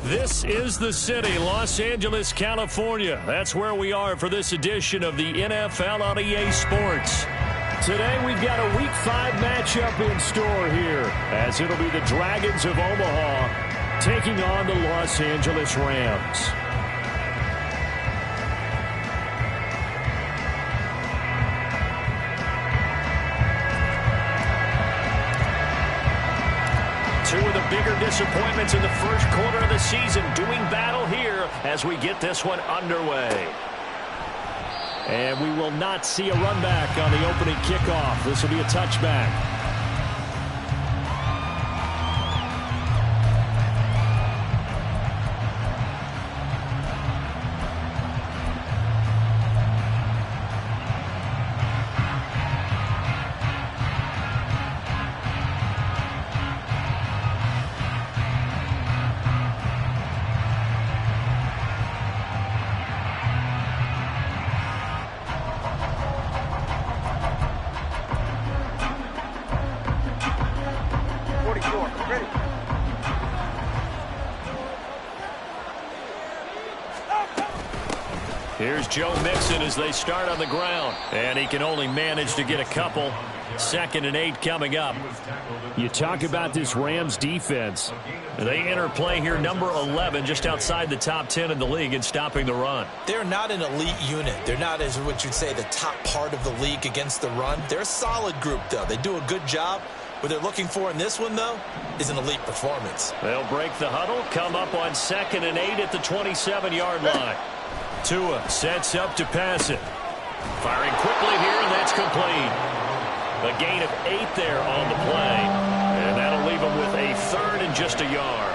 This is the city, Los Angeles, California. That's where we are for this edition of the NFL on EA Sports. Today we've got a Week 5 matchup in store here, as it'll be the Dragons of Omaha taking on the Los Angeles Rams. Two of the bigger disappointments in the first quarter of the season doing battle here as we get this one underway. And we will not see a run back on the opening kickoff. This will be a touchback. Here's Joe Mixon as they start on the ground. And he can only manage to get a couple. 2nd and 8 coming up. You talk about this Rams defense. They enter play here number 11, just outside the top 10 in the league in stopping the run. They're not an elite unit. They're not, as what you'd say, the top part of the league against the run. They're a solid group, though. They do a good job. What they're looking for in this one, though, is an elite performance. They'll break the huddle, come up on 2nd and 8 at the 27-yard line. Tua sets up to pass it. Firing quickly here, and that's complete. A gain of 8 there on the play. And that'll leave him with a 3rd and just a yard.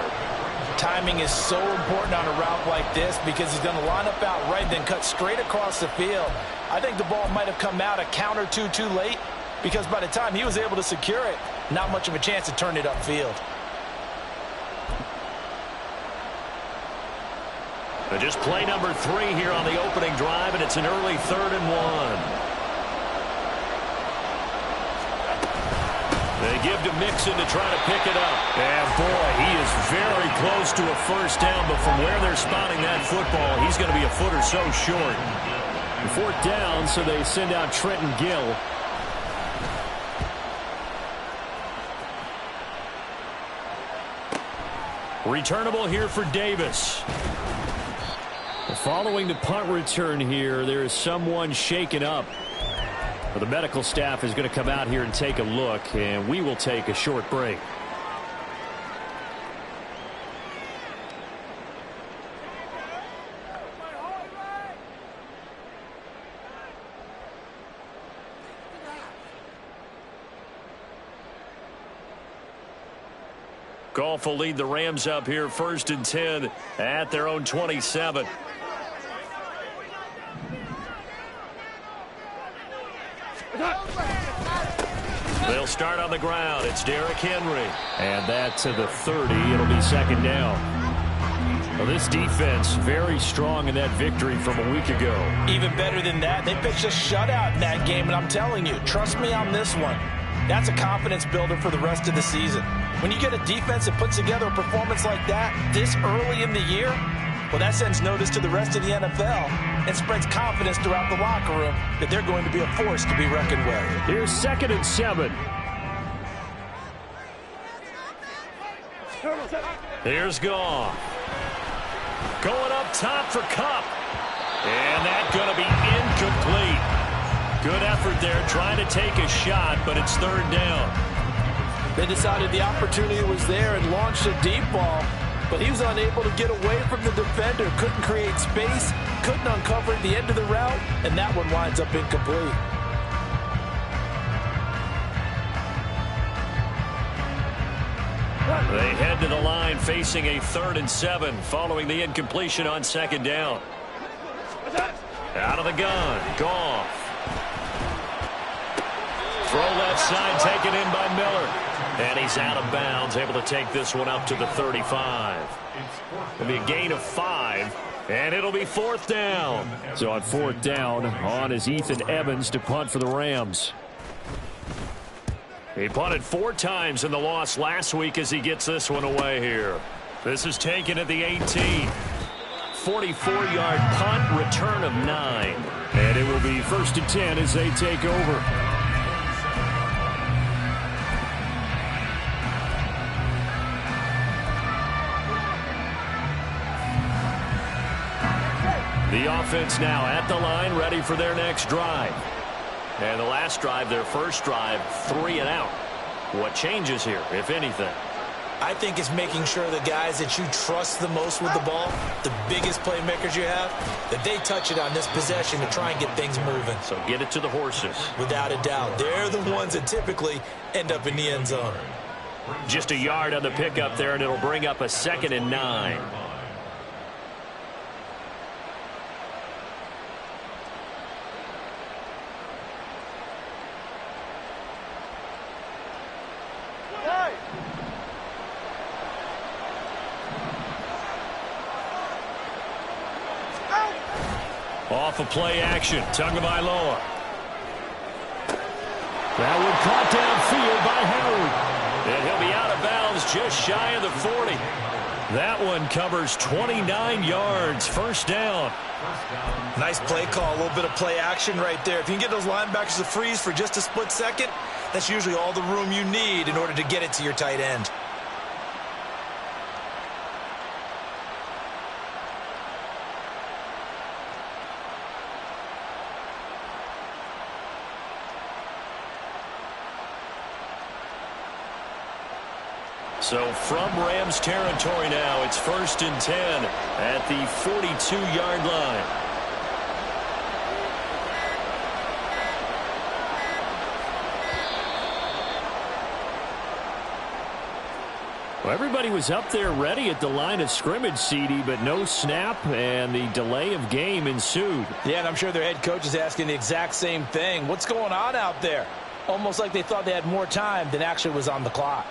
Timing is so important on a route like this because he's going to line up out right, then cut straight across the field. I think the ball might have come out a count or two too late because by the time he was able to secure it, not much of a chance to turn it upfield. Just play number 3 here on the opening drive, and it's an early 3rd and 1. They give to Mixon to try to pick it up. And, boy, he is very close to a first down, but from where they're spotting that football, he's going to be a foot or so short. 4th down, so they send out Trenton Gill. Returnable here for Davis. Following the punt return here, there is someone shaken up. Well, the medical staff is going to come out here and take a look, and we will take a short break. Goff will lead the Rams up here 1st and 10 at their own 27. They'll start on the ground. It's Derrick Henry. And that to the 30. It'll be 2nd down. Well, this defense very strong in that victory from a week ago. Even better than that, they pitched a shutout in that game, and I'm telling you, trust me on this one. That's a confidence builder for the rest of the season. When you get a defense that puts together a performance like that this early in the year, well, that sends notice to the rest of the NFL and spreads confidence throughout the locker room that they're going to be a force to be reckoned with. Here's 2nd and 7. Here's Goff. Going up top for Kupp. And that's going to be incomplete. Good effort there trying to take a shot, but it's 3rd down. They decided the opportunity was there and launched a deep ball, but he was unable to get away from the defender, couldn't create space, couldn't uncover at the end of the route, and that one winds up incomplete. They head to the line facing a 3rd and 7 following the incompletion on 2nd down. Out of the gun, Goff. Throw left side taken in by Miller. And he's out of bounds, able to take this one up to the 35. It'll be a gain of 5, and it'll be 4th down. So on 4th down, on is Ethan Evans to punt for the Rams. He punted 4 times in the loss last week as he gets this one away here. This is taken at the 18. 44-yard punt, return of 9. And it will be 1st and 10 as they take over. The offense now at the line, ready for their next drive. And the last drive, their first drive, 3 and out. What changes here, if anything? I think it's making sure the guys that you trust the most with the ball, the biggest playmakers you have, that they touch it on this possession to try and get things moving. So get it to the horses. Without a doubt. They're the ones that typically end up in the end zone. Just a yard on the pickup there, and it'll bring up a 2nd and 9. Off of play action, Tagovailoa. That one caught downfield by Howard. And he'll be out of bounds just shy of the 40. That one covers 29 yards, first down. Nice play call, a little bit of play action right there. If you can get those linebackers to freeze for just a split second, that's usually all the room you need in order to get it to your tight end. So from Rams territory now, it's 1st and 10 at the 42-yard line. Well, everybody was up there ready at the line of scrimmage, CD, but no snap, and the delay of game ensued. Yeah, and I'm sure their head coach is asking the exact same thing. What's going on out there? Almost like they thought they had more time than actually was on the clock.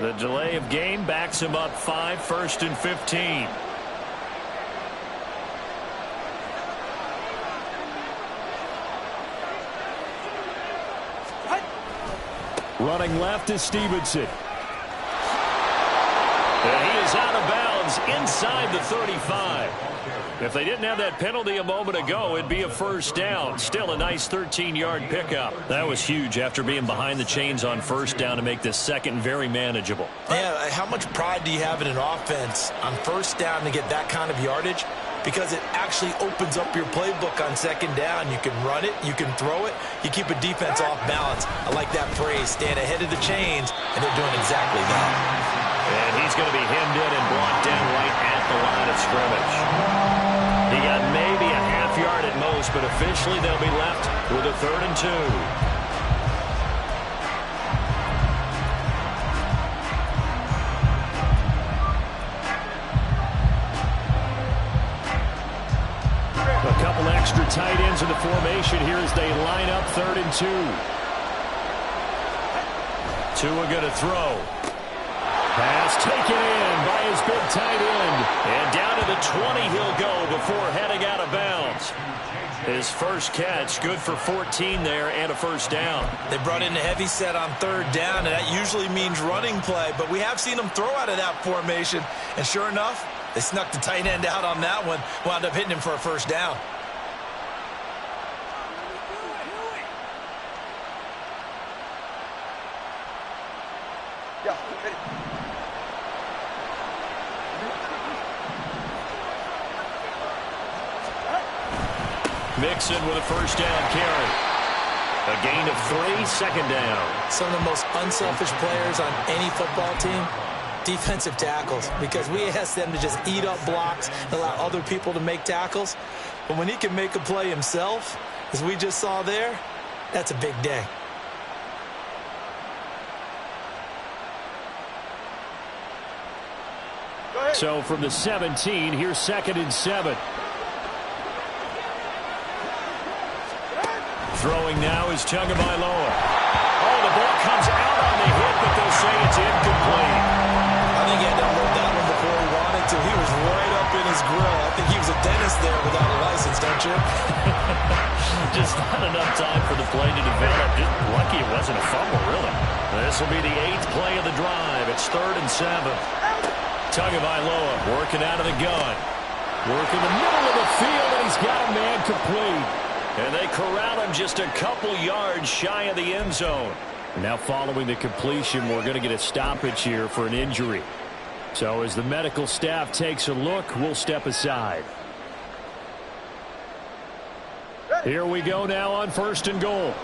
The delay of game backs him up 5, 1st and 15. Running left is Stevenson. And he is out of bounds inside the 35. If they didn't have that penalty a moment ago, it'd be a first down. Still a nice 13-yard pickup. That was huge after being behind the chains on first down to make this second very manageable. Yeah, how much pride do you have in an offense on first down to get that kind of yardage? Because it actually opens up your playbook on second down. You can run it, you can throw it, you keep a defense off balance. I like that phrase, staying ahead of the chains, and they're doing exactly that. And he's going to be hemmed in and brought down right at the line of scrimmage. He got maybe a half yard at most, but officially they'll be left with a 3rd and 2. A couple extra tight ends in the formation here as they line up 3rd and 2. Tua going to throw. Pass taken in by his big tight end. And down to the 20 he'll go before heading out of bounds. His first catch, good for 14 there and a first down. They brought in the heavy set on 3rd down, and that usually means running play. But we have seen them throw out of that formation. And sure enough, they snuck the tight end out on that one. Wound up hitting him for a first down. Mixon with a first down carry. A gain of 3, second down. Some of the most unselfish players on any football team, defensive tackles, because we ask them to just eat up blocks and allow other people to make tackles. But when he can make a play himself, as we just saw there, that's a big day. So from the 17, here's 2nd and 7. Throwing now is Tagovailoa. Oh, the ball comes out on the hit, but they'll say it's incomplete. I think he had to unload that one before he wanted to. He was right up in his grill. I think he was a dentist there without a license, don't you? Just not enough time for the play to develop. Just lucky it wasn't a fumble, really. This will be the 8th play of the drive. It's 3rd and 7. Tagovailoa working out of the gun. Working the middle of the field, and he's got a man complete. And they corral him just a couple yards shy of the end zone. Now following the completion, we're going to get a stoppage here for an injury. So as the medical staff takes a look, we'll step aside. Here we go now on 1st and goal.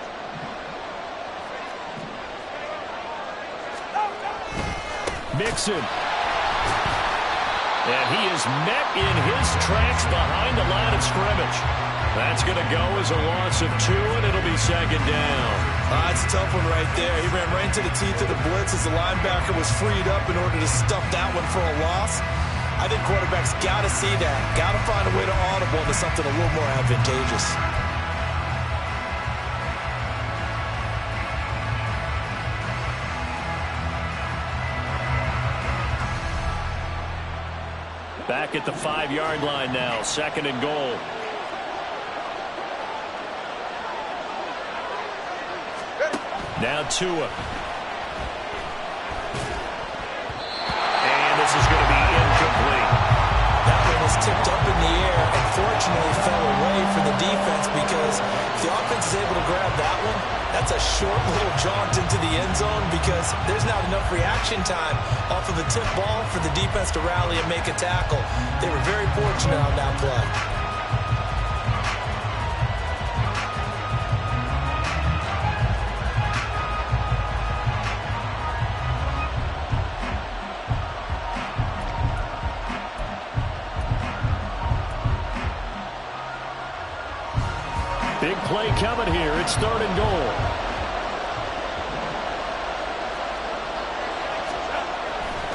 Mixon. And he is met in his tracks behind the line of scrimmage. That's going to go as a loss of 2, and it'll be 2nd down. It's a tough one right there. He ran right into the teeth of the blitz as the linebacker was freed up in order to stuff that one for a loss. I think quarterbacks got to see that. Got to find a way to audible into something a little more advantageous. Back at the 5-yard line now, 2nd and goal. Now Tua. And this is going to be incomplete. That one was tipped up in the air and fortunately fell away for the defense, because if the offense is able to grab that one, that's a short little jaunt into the end zone, because there's not enough reaction time off of the tip ball for the defense to rally and make a tackle. They were very fortunate on that play. Big play coming here. It's 3rd and goal.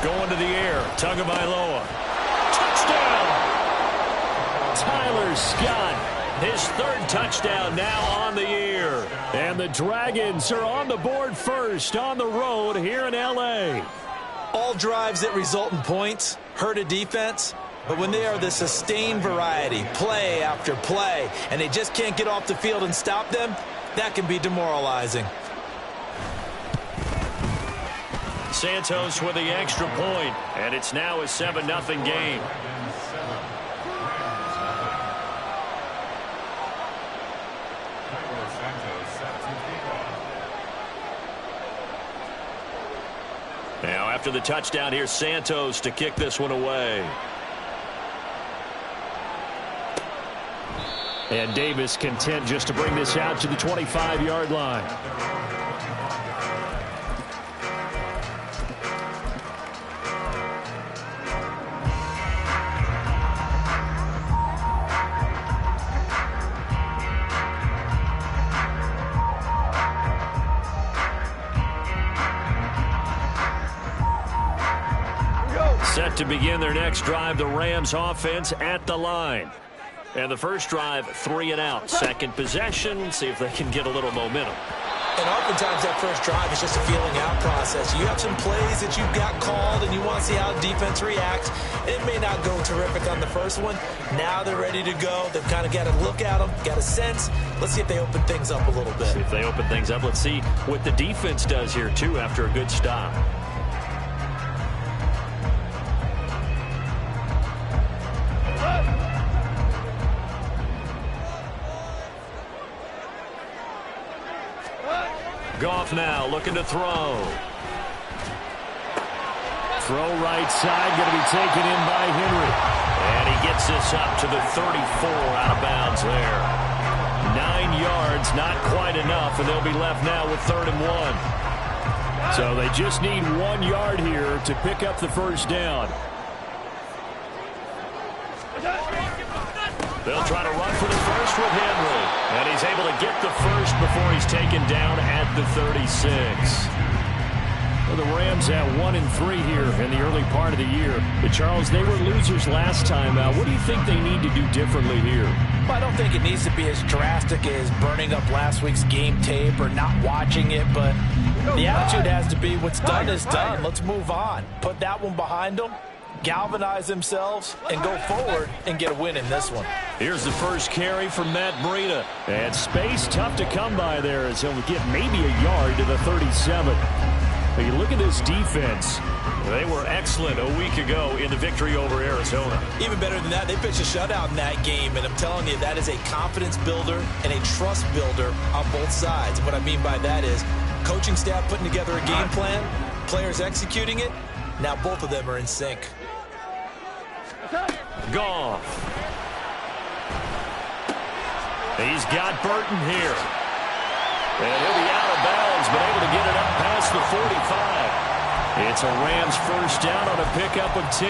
Going to the air. Tagovailoa. Touchdown! Tyler Scott. His 3rd touchdown now on the year. And the Dragons are on the board first on the road here in L.A. All drives that result in points hurt a defense. But when they are the sustained variety, play after play, and they just can't get off the field and stop them, that can be demoralizing. Santos with the extra point, and it's now a 7-0 game. Now after the touchdown, here's Santos to kick this one away. And Davis content just to bring this out to the 25-yard line. Set to begin their next drive, the Rams offense at the line. And the first drive, 3 and out. Second possession, see if they can get a little momentum. And oftentimes that first drive is just a feeling out process. You have some plays that you've got called and you want to see how the defense reacts. It may not go terrific on the first one. Now they're ready to go. They've kind of got to look at them, got a sense. Let's see if they open things up a little bit. See if they open things up. Let's see what the defense does here, too, after a good stop. Goff now looking to throw. Throw right side, going to be taken in by Henry. And he gets this up to the 34, out of bounds there. 9 yards, not quite enough, and they'll be left now with 3rd and 1. So they just need 1 yard here to pick up the first down. They'll try to run for the first with Henry. And he's able to get the first before he's taken down at the 36. Well, the Rams at 1-3 here in the early part of the year. But Charles, they were losers last time out. What do you think they need to do differently here? Well, I don't think it needs to be as drastic as burning up last week's game tape or not watching it. But the attitude has to be what's done is done. Let's move on. Put that one behind them galvanize themselves, and go forward and get a win in this one. Here's the first carry for Matt Breida. And space tough to come by there as he'll get maybe a yard to the 37. But you look at this defense. They were excellent a week ago in the victory over Arizona. Even better than that, they pitched a shutout in that game, and I'm telling you, that is a confidence builder and a trust builder on both sides. What I mean by that is coaching staff putting together a game plan, players executing it. Now both of them are in sync. Goff. He's got Burton here. And he'll be out of bounds, but able to get it up past the 45. It's a Rams first down on a pickup of 10.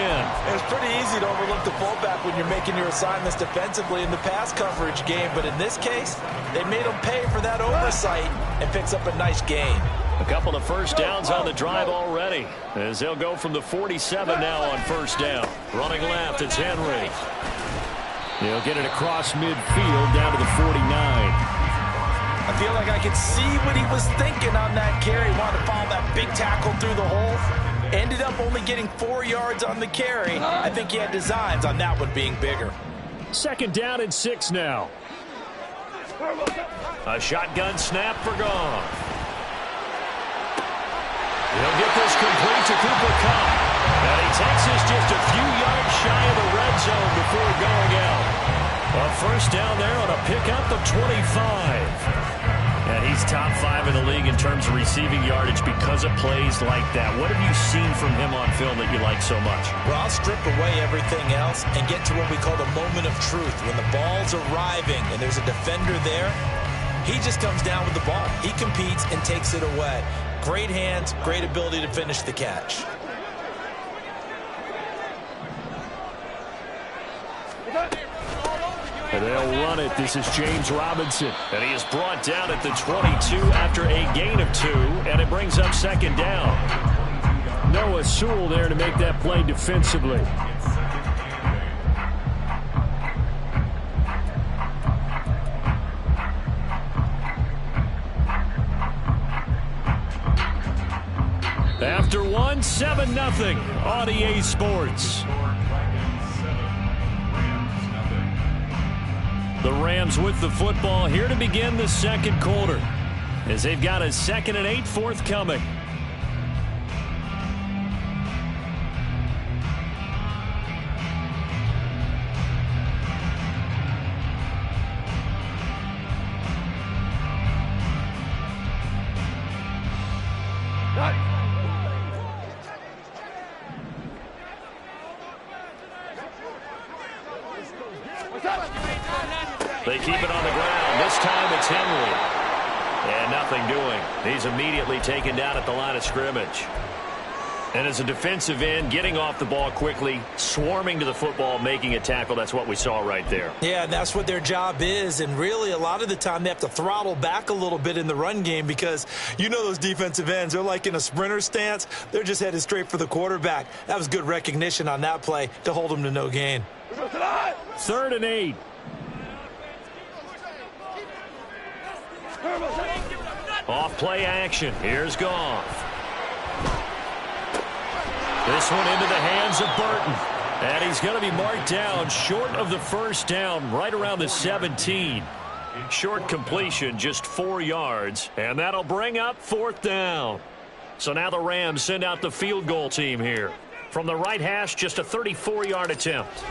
It's pretty easy to overlook the fullback when you're making your assignments defensively in the pass coverage game, but in this case, they made him pay for that oversight and picks up a nice gain. A couple of first downs on the drive already, as they'll go from the 47 now on first down. Running left, it's Henry. He'll get it across midfield down to the 49. I feel like I could see what he was thinking on that carry. Wanted to follow that big tackle through the hole. Ended up only getting 4 yards on the carry. I think he had designs on that one being bigger. Second down and 6 now. A shotgun snap for Goff. He'll get this complete to Cooper Kupp. And he takes this just a few yards shy of the red zone before going out. A first down there on a pickup of 25. And he's top 5 in the league in terms of receiving yardage because of plays like that. What have you seen from him on film that you like so much? Well, I'll strip away everything else and get to what we call the moment of truth. When the ball's arriving and there's a defender there, he just comes down with the ball. He competes and takes it away. Great hands, great ability to finish the catch. They'll run it. This is James Robinson. And he is brought down at the 22 after a gain of 2. And it brings up second down. Noah Sewell there to make that play defensively. After one, 7-0 on EA Sports. The Rams with the football here to begin the second quarter, as they've got a 2nd and 8 forthcoming. They keep it on the ground. This time it's Henry. And nothing doing. He's immediately taken down at the line of scrimmage. And as a defensive end, getting off the ball quickly, swarming to the football, making a tackle, that's what we saw right there. Yeah, and that's what their job is. And really, a lot of the time, they have to throttle back a little bit in the run game because you know those defensive ends, they're like in a sprinter stance. They're just headed straight for the quarterback. That was good recognition on that play to hold them to no gain. 3rd and 8. Off play action. Here's Goff. This one into the hands of Burton. And he's going to be marked down short of the first down, right around the 17. Short completion, just 4 yards. And that'll bring up 4th down. So now the Rams send out the field goal team here. From the right hash, just a 34-yard attempt.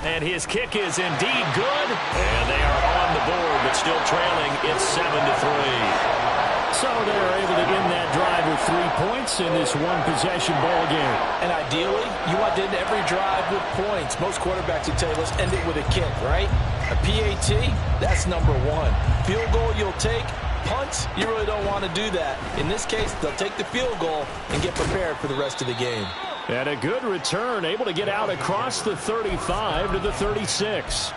And his kick is indeed good. And they are on the board, but still trailing. It's 7-3. So they're able to end that drive with 3 points in this one-possession ball game. And ideally, you want to end every drive with points. Most quarterbacks would tell you, let's end it with a kick, right? A PAT, that's number 1. Field goal you'll take. Punts, you really don't want to do that. In this case, they'll take the field goal and get prepared for the rest of the game. And a good return, able to get out across the 35 to the 36.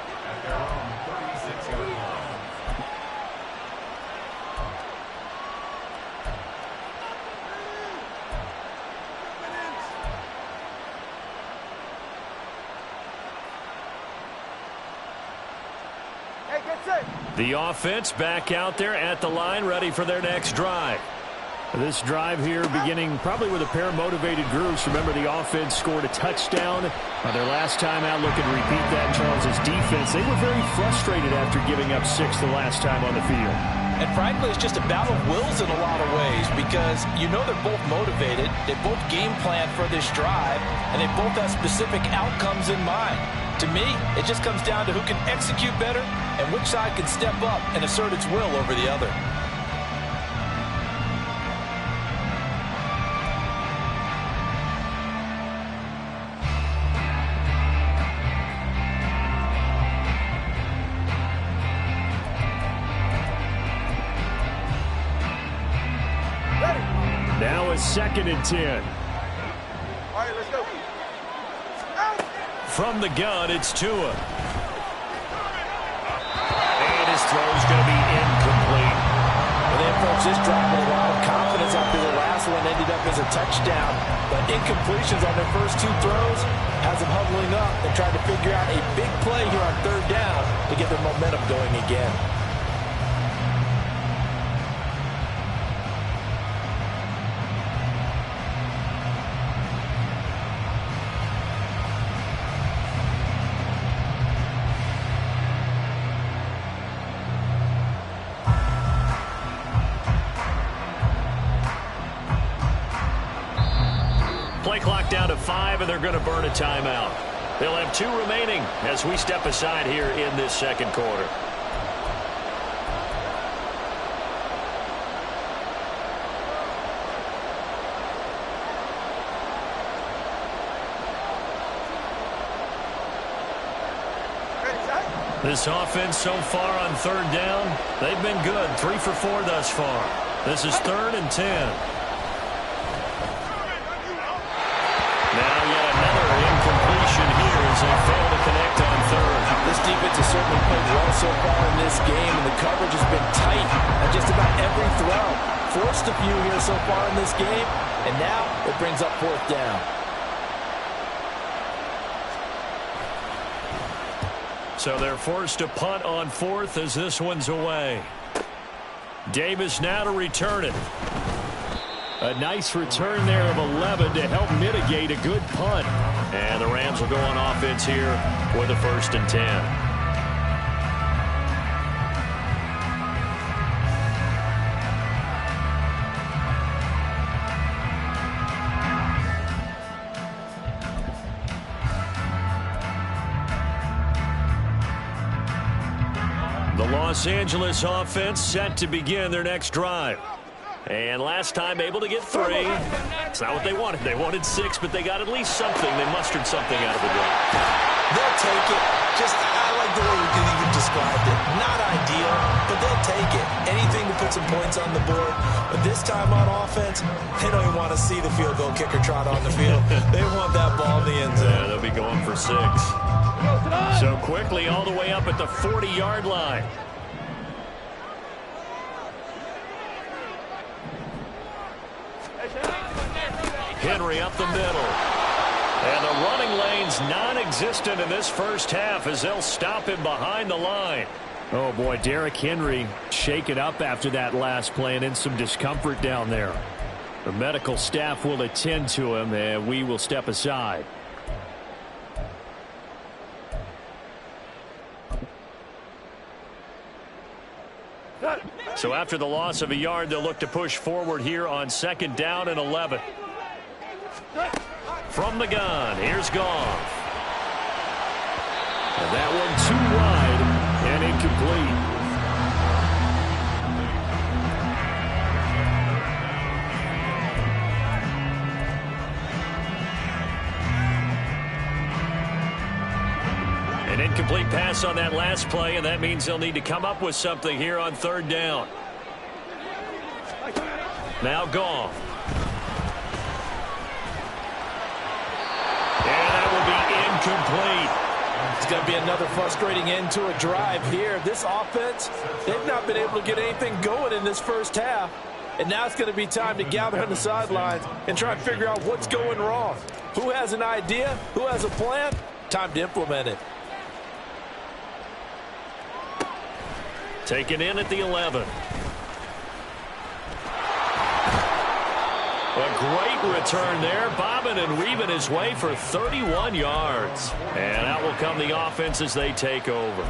The offense back out there at the line, ready for their next drive. This drive here beginning probably with a pair of motivated groups. Remember, the offense scored a touchdown on their last time out. Looking to repeat that. Charles' defense, they were very frustrated after giving up 6 the last time on the field. And frankly, it's just a battle of wills in a lot of ways because you know they're both motivated. They both game plan for this drive, and they both have specific outcomes in mind. To me, it just comes down to who can execute better and which side can step up and assert its will over the other. Now a 2nd and 10. All right, let's go. From the gun, it's Tua. And his throw's going to be incomplete. Well, they approach this drive with a lot of confidence after the last one ended up as a touchdown. But incompletions on their first 2 throws has them huddling up and trying to figure out a big play here on 3rd down to get their momentum going again. Play clock down to 5, and they're going to burn a timeout. They'll have 2 remaining as we step aside here in this 2nd quarter. This offense so far on 3rd down, they've been good. 3 for 4 thus far. This is 3rd and 10. Now yet another incompletion here as they fail to connect on 3rd. This defense has certainly played well so far in this game, and the coverage has been tight on just about every throw. Forced a few here so far in this game, and now it brings up 4th down. So they're forced to punt on 4th as this one's away. Davis now to return it. A nice return there of 11 to help mitigate a good punt. And the Rams will go on offense here with a 1st and 10. The Los Angeles offense set to begin their next drive. And last time able to get 3. It's not what they wanted. They wanted 6, but they got at least something. They mustered something out of the drive. They'll take it. I like the way you described it. Not ideal, but they'll take it. Anything to put some points on the board. But this time on offense, they don't even want to see the field goal kicker trot on the field. They want that ball in the end zone. Yeah, they'll be going for 6. So quickly all the way up at the 40-yard line. Henry up the middle. And the running lane's non-existent in this first half as they'll stop him behind the line. Oh, boy, Derrick Henry shaken up after that last play and in some discomfort down there. The medical staff will attend to him, and we will step aside. So after the loss of a yard, they'll look to push forward here on 2nd down and 11. From the gun, here's Goff. And that one too wide and incomplete. An incomplete pass on that last play, and that means they'll need to come up with something here on 3rd down. Now Goff. And that will be incomplete. It's going to be another frustrating end to a drive here. This offense, they've not been able to get anything going in this first half. And now it's going to be time to gather on the sidelines and try and figure out what's going wrong. Who has an idea? Who has a plan? Time to implement it. Taken in at the 11. A great return there, bobbing and weaving his way for 31 yards. And out will come the offense as they take over.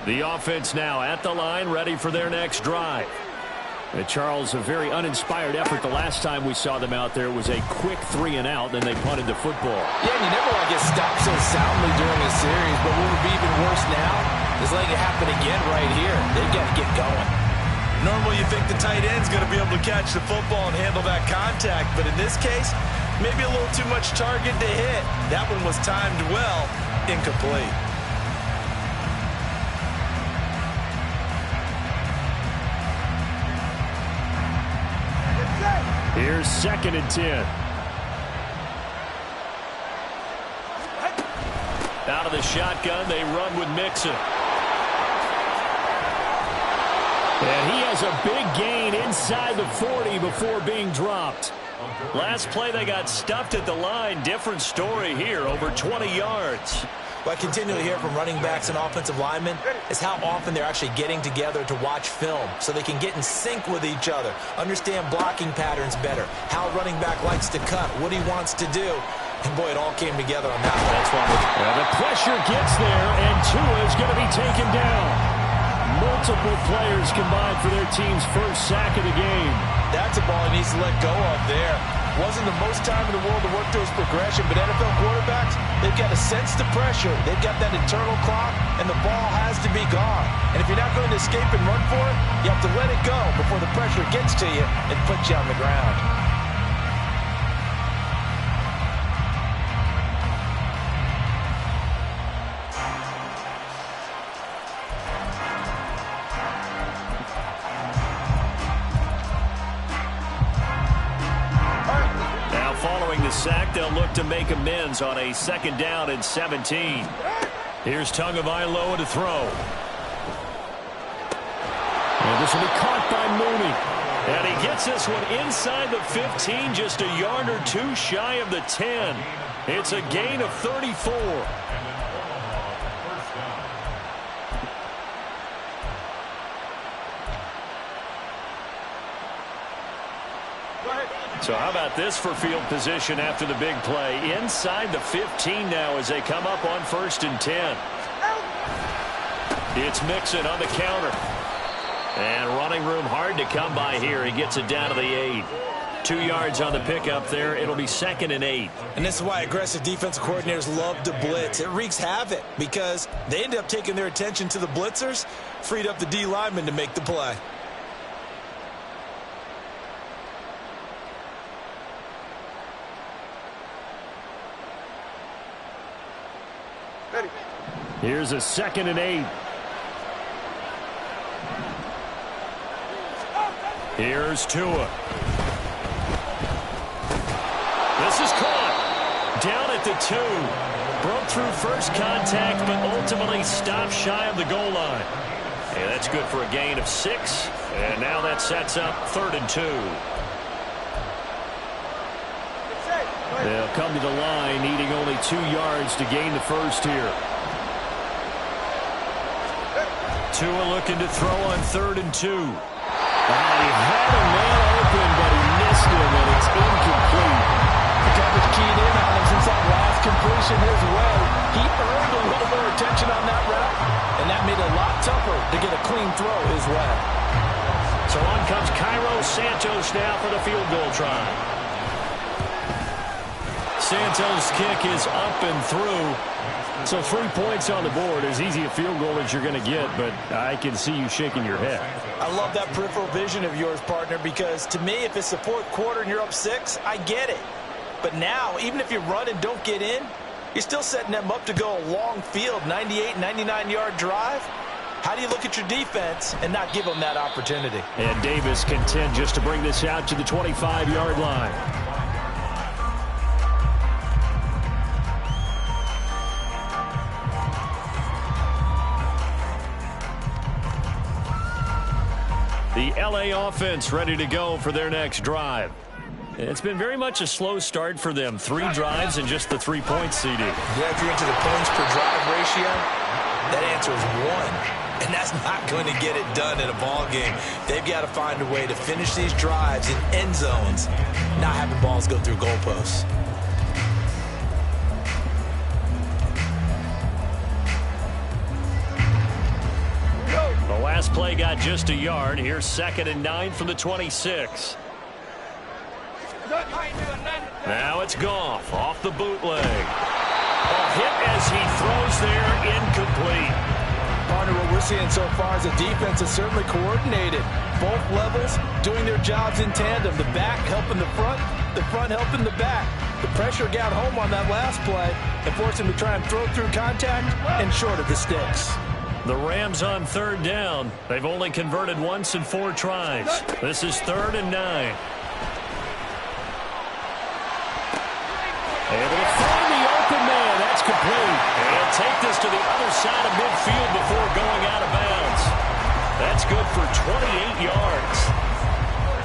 The offense now at the line, ready for their next drive. And Charles, a very uninspired effort the last time we saw them out there. It was a quick 3-and-out, then they punted the football. Yeah, and you never want to get stopped so soundly during a series, but what would be even worse now is letting it happen again right here. They've got to get going. Normally you think the tight end's going to be able to catch the football and handle that contact, but in this case, maybe a little too much target to hit. That one was timed well, incomplete. Here's 2nd and 10. Out of the shotgun, they run with Mixon. And he has a big gain inside the 40 before being dropped. Last play, they got stuffed at the line. Different story here, over 20 yards. What I continually hear from running backs and offensive linemen is how often they're actually getting together to watch film so they can get in sync with each other, understand blocking patterns better, how a running back likes to cut, what he wants to do. And, boy, it all came together on that one. That's why the pressure gets there, and Tua is going to be taken down. Multiple players combined for their team's first sack of the game. That's a ball he needs to let go of there. Wasn't the most time in the world to work to his progression, but NFL quarterbacks, they've got to sense the pressure. They've got that internal clock, and the ball has to be gone. And if you're not going to escape and run for it, you have to let it go before the pressure gets to you and puts you on the ground. Sack, they'll look to make amends on a 2nd down and 17. Here's Tagovailoa to throw. And this will be caught by Mooney. And he gets this one inside the 15, just a yard or two shy of the 10. It's a gain of 34. So how about this for field position after the big play? Inside the 15 now as they come up on 1st and 10. It's Mixon on the counter. And running room hard to come by here. He gets it down to the 8. 2 yards on the pickup there. It'll be 2nd and 8. And this is why aggressive defensive coordinators love to blitz. It wreaks havoc because they end up taking their attention to the blitzers, freed up the D lineman to make the play. Here's a 2nd and 8. Here's Tua. This is caught. Down at the 2. Broke through first contact, but ultimately stopped shy of the goal line. And that's good for a gain of 6. And now that sets up 3rd and 2. They'll come to the line, needing only 2 yards to gain the first here. Tua looking to throw on 3rd and 2. He had a man open, but he missed him, and it's incomplete. The coverage keyed in on him since that last completion his way. He earned a little more attention on that route, and that made it a lot tougher to get a clean throw his way. So on comes Cairo Santos now for the field goal try. Santos' kick is up and through. So 3 points on the board, as easy a field goal as you're going to get, but I can see you shaking your head. I love that peripheral vision of yours, partner, because to me, if it's the 4th quarter and you're up 6, I get it. But now, even if you run and don't get in, you're still setting them up to go a long field, 98, 99-yard drive. How do you look at your defense and not give them that opportunity? And Davis content just to bring this out to the 25-yard line. The LA offense ready to go for their next drive. It's been very much a slow start for them. 3 drives and just the 3-point CD. Yeah, if you're into the points per drive ratio, that answer is 1. and that's not going to get it done in a ball game. They've got to find a way to finish these drives in end zones, not having balls go through goalposts. The last play got just a yard. Here's 2nd and 9 from the 26. Now it's Goff off the bootleg. A hit as he throws there, incomplete. Partner, what we're seeing so far is the defense is certainly coordinated. Both levels doing their jobs in tandem. The back helping the front helping the back. The pressure got home on that last play and forced him to try and throw through contact and short of the sticks. The Rams on 3rd down. They've only converted once in 4 tries. This is 3rd and 9. Able to find the open man. That's complete. And he'll take this to the other side of midfield before going out of bounds. That's good for 28 yards.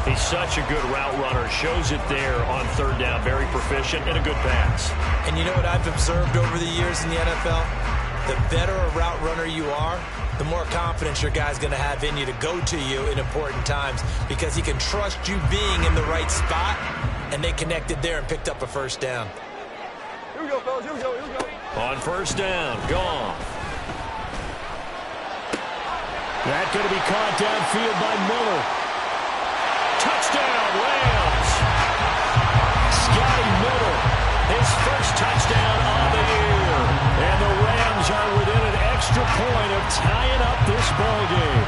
He's such a good route runner. Shows it there on 3rd down. Very proficient and a good pass. And you know what I've observed over the years in the NFL? The better a route runner you are, the more confidence your guy's going to have in you to go to you in important times because he can trust you being in the right spot, and they connected there and picked up a 1st down. Here we go, fellas. Here we go. Here we go. On 1st down, Goff. That going to be caught downfield by Miller. Touchdown, Rams. Scotty Miller, his first touchdown on the year. And the Rams are within an extra point of tying up this ball game.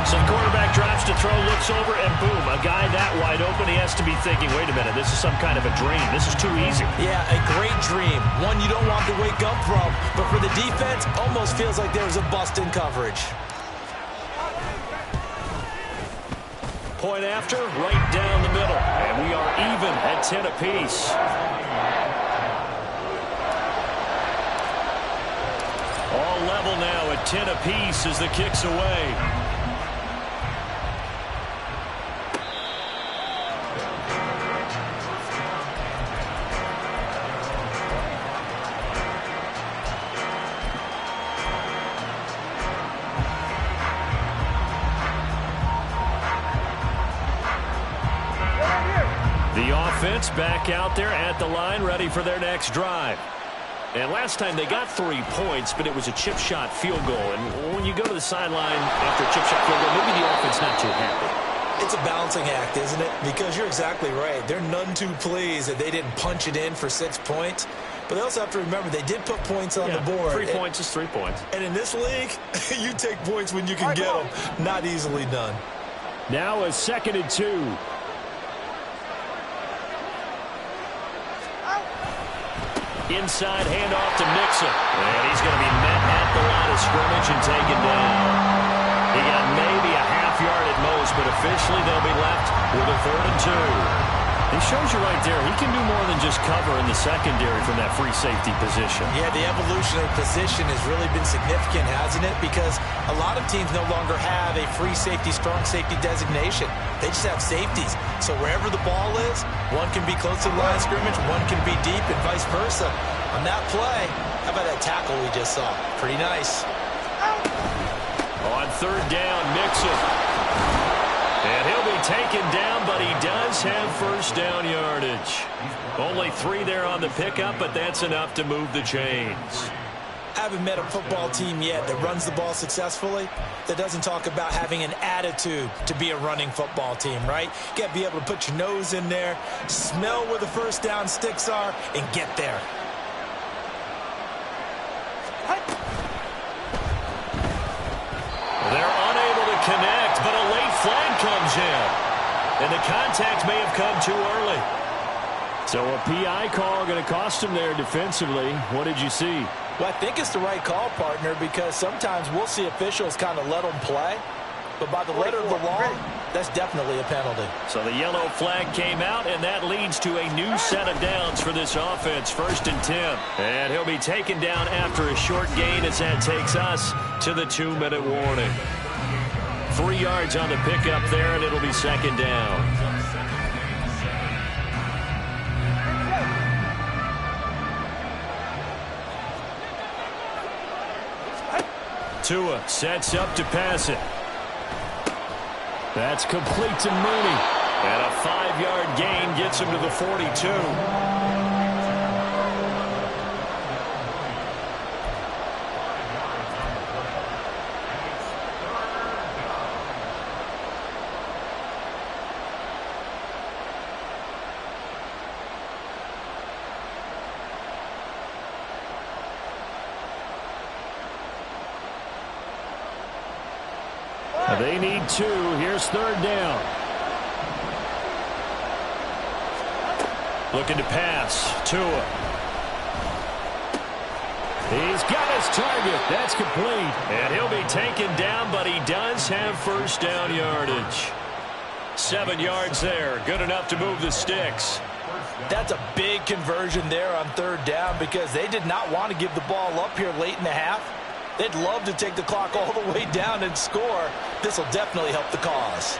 So the quarterback drops to throw, looks over, and boom, a guy that wide open, he has to be thinking, wait a minute, this is some kind of a dream. This is too easy. Yeah, a great dream. One you don't want to wake up from. But for the defense, almost feels like there was a bust in coverage. Point after, right down the middle. And we are even at 10 apiece. All level now at 10 apiece as the kick's away. The offense back out there at the line, ready for their next drive. And last time they got 3 points, but it was a chip shot field goal. And when you go to the sideline after a chip shot field goal, maybe the offense not too happy. It's a balancing act, isn't it? Because you're exactly right. They're none too pleased that they didn't punch it in for 6 points. But they also have to remember they did put points on the board. 3 points is 3 points. And in this league, you take points when you can get them. Not easily done. Now a 2nd and 2. Inside handoff to Mixon. And he's going to be met at the line of scrimmage and taken down. He got maybe a half yard at most, but officially they'll be left with a 3rd and 2. He shows you right there, he can do more than just cover in the secondary from that free safety position. Yeah, the evolution of position has really been significant, hasn't it? Because a lot of teams no longer have a free safety, strong safety designation. They just have safeties. So wherever the ball is, one can be close to the line of scrimmage, one can be deep, and vice versa. On that play, how about that tackle we just saw? Pretty nice. On 3rd down, Mixon. And he'll be taken down, but he does have 1st down yardage. Only 3 there on the pickup, but that's enough to move the chains. I haven't met a football team yet that runs the ball successfully that doesn't talk about having an attitude to be a running football team, right? You got to be able to put your nose in there, smell where the 1st down sticks are, and get there. They're unable to connect, but a late flag comes in. And the contact may have come too early. So a PI call going to cost him there defensively. What did you see? Well, I think it's the right call, partner, because sometimes we'll see officials kind of let them play. But by the letter of the law, that's definitely a penalty. So the yellow flag came out, and that leads to a new set of downs for this offense. 1st and 10. And he'll be taken down after a short gain as that takes us to the 2-minute warning. 3 yards on the pickup there, and it'll be 2nd down. Tua sets up to pass it. That's complete to Mooney. And a 5-yard gain gets him to the 42. They need 2. Here's 3rd down. Looking to pass. Tua. He's got his target. That's complete. And he'll be taken down, but he does have first down yardage. 7 yards there. Good enough to move the sticks. That's a big conversion there on 3rd down because they did not want to give the ball up here late in the half. They'd love to take the clock all the way down and score. This will definitely help the cause.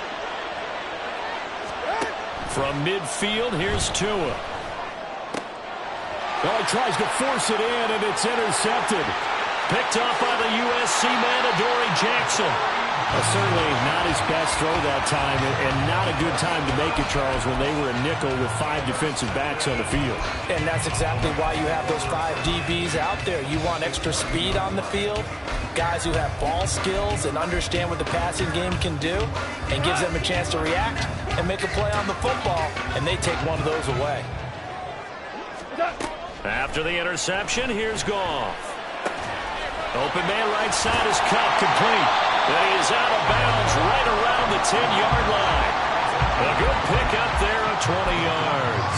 From midfield, here's Tua. Oh, he tries to force it in, and it's intercepted. Picked off by the USC man, Adoree Jackson. Certainly not his best throw that time, and not a good time to make it, Charles, when they were a nickel with 5 defensive backs on the field. And that's exactly why you have those 5 DBs out there. You want extra speed on the field, guys who have ball skills and understand what the passing game can do, and gives them a chance to react and make a play on the football, and they take one of those away. After the interception, here's Goff. Open man right side is cut complete. But he is out of bounds right around the 10-yard line. A good pickup there of 20 yards.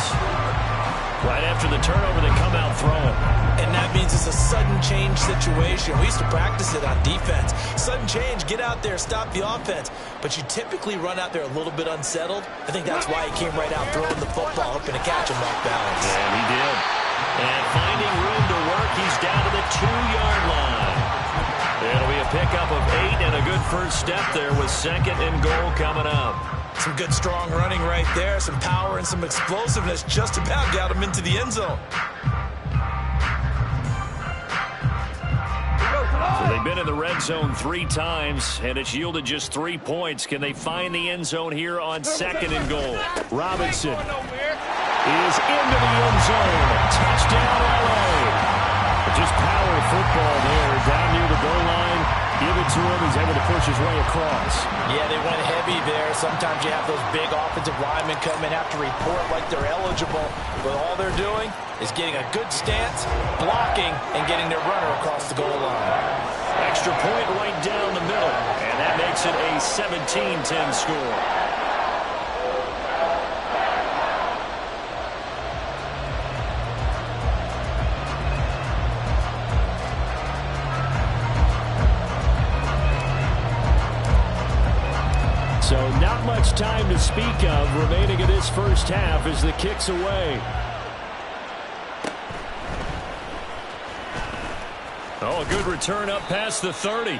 Right after the turnover, they come out throwing. And that means it's a sudden change situation. We used to practice it on defense. Sudden change, get out there, stop the offense. But you typically run out there a little bit unsettled. I think that's why he came right out throwing the football, hoping to catch him off balance. And he did. And finding room to work, he's down to the 2-yard line. It'll be a pickup of 8 and a good first step there with 2nd and goal coming up. Some good strong running right there. Some power and some explosiveness just about got him into the end zone. So they've been in the red zone 3 times, and it's yielded just 3 points. Can they find the end zone here on 2nd and goal? Robinson is into the end zone. Touchdown, L.A. Just power football there, down near the goal line. Give it to him. He's able to push his way across. Yeah, they went heavy there. Sometimes you have those big offensive linemen come and have to report like they're eligible. But all they're doing is getting a good stance, blocking, and getting their runner across the goal line. Extra point right down the middle. And that makes it a 17-10 score. So not much time to speak of remaining in this first half as the kick's away. Oh, a good return up past the 30.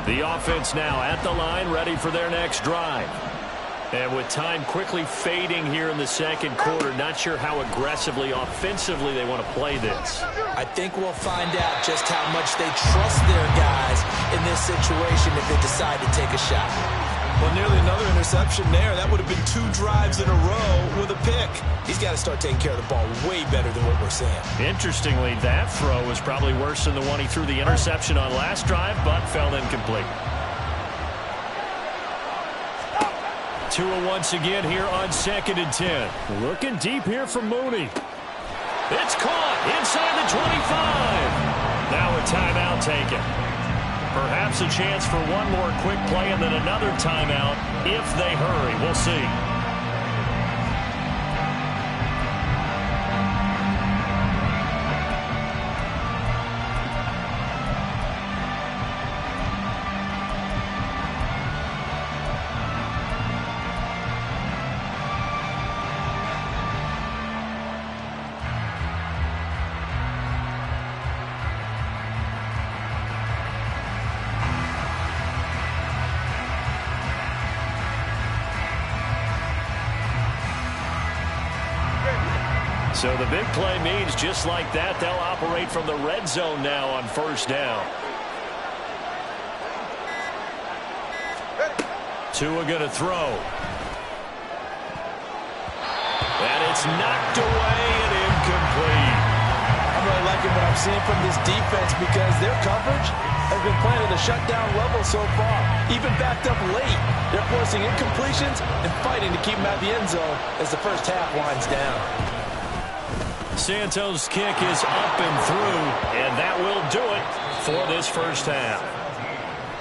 The offense now at the line, ready for their next drive. And with time quickly fading here in the second quarter, not sure how aggressively, offensively they want to play this. I think we'll find out just how much they trust their guys in this situation if they decide to take a shot. Well, nearly another interception there. That would have been 2 drives in a row with a pick. He's got to start taking care of the ball way better than what we're seeing. Interestingly, that throw was probably worse than the one he threw the interception on last drive, but fell incomplete. Tua once again here on 2nd and 10. Looking deep here for Mooney. It's caught inside the 25. Now a timeout taken. Perhaps a chance for one more quick play and then another timeout if they hurry. We'll see. So the big play means just like that, they'll operate from the red zone now on first down. Tua going to throw. And it's knocked away and incomplete. I'm really liking what I'm seeing from this defense because their coverage has been playing at a shutdown level so far. Even backed up late, they're forcing incompletions and fighting to keep them out of the end zone as the first half winds down. Santos' kick is up and through, and that will do it for this first half.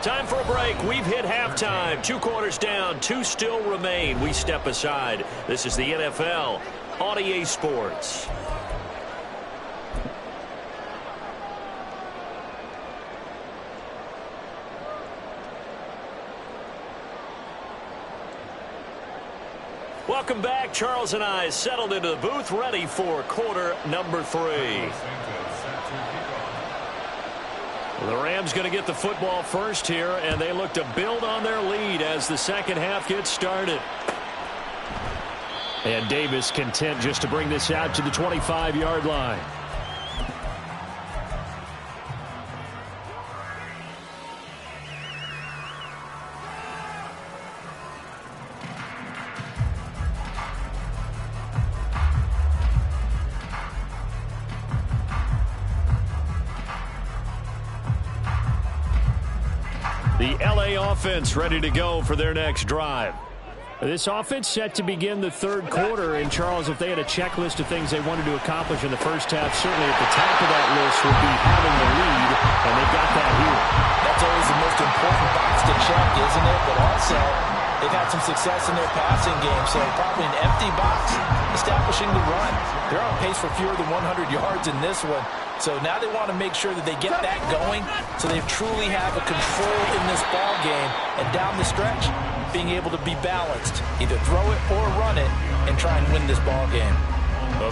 Time for a break. We've hit halftime. 2 quarters down, 2 still remain. We step aside. This is the NFL on EA Sports. Welcome back. Charles and I settled into the booth, ready for quarter number 3. The Rams going to get the football first here, and they look to build on their lead as the second half gets started. And Davis content just to bring this out to the 25-yard line. The LA offense ready to go for their next drive. This offense set to begin the third quarter. And, Charles, if they had a checklist of things they wanted to accomplish in the first half, certainly at the top of that list would be having the lead, and they got that here. That's always the most important box to check, isn't it? But also, they've had some success in their passing game, so probably an empty box establishing the run. They're on pace for fewer than 100 yards in this one. So now they want to make sure that they get that going so they truly have a control in this ball game. And down the stretch, being able to be balanced, either throw it or run it, and try and win this ball game.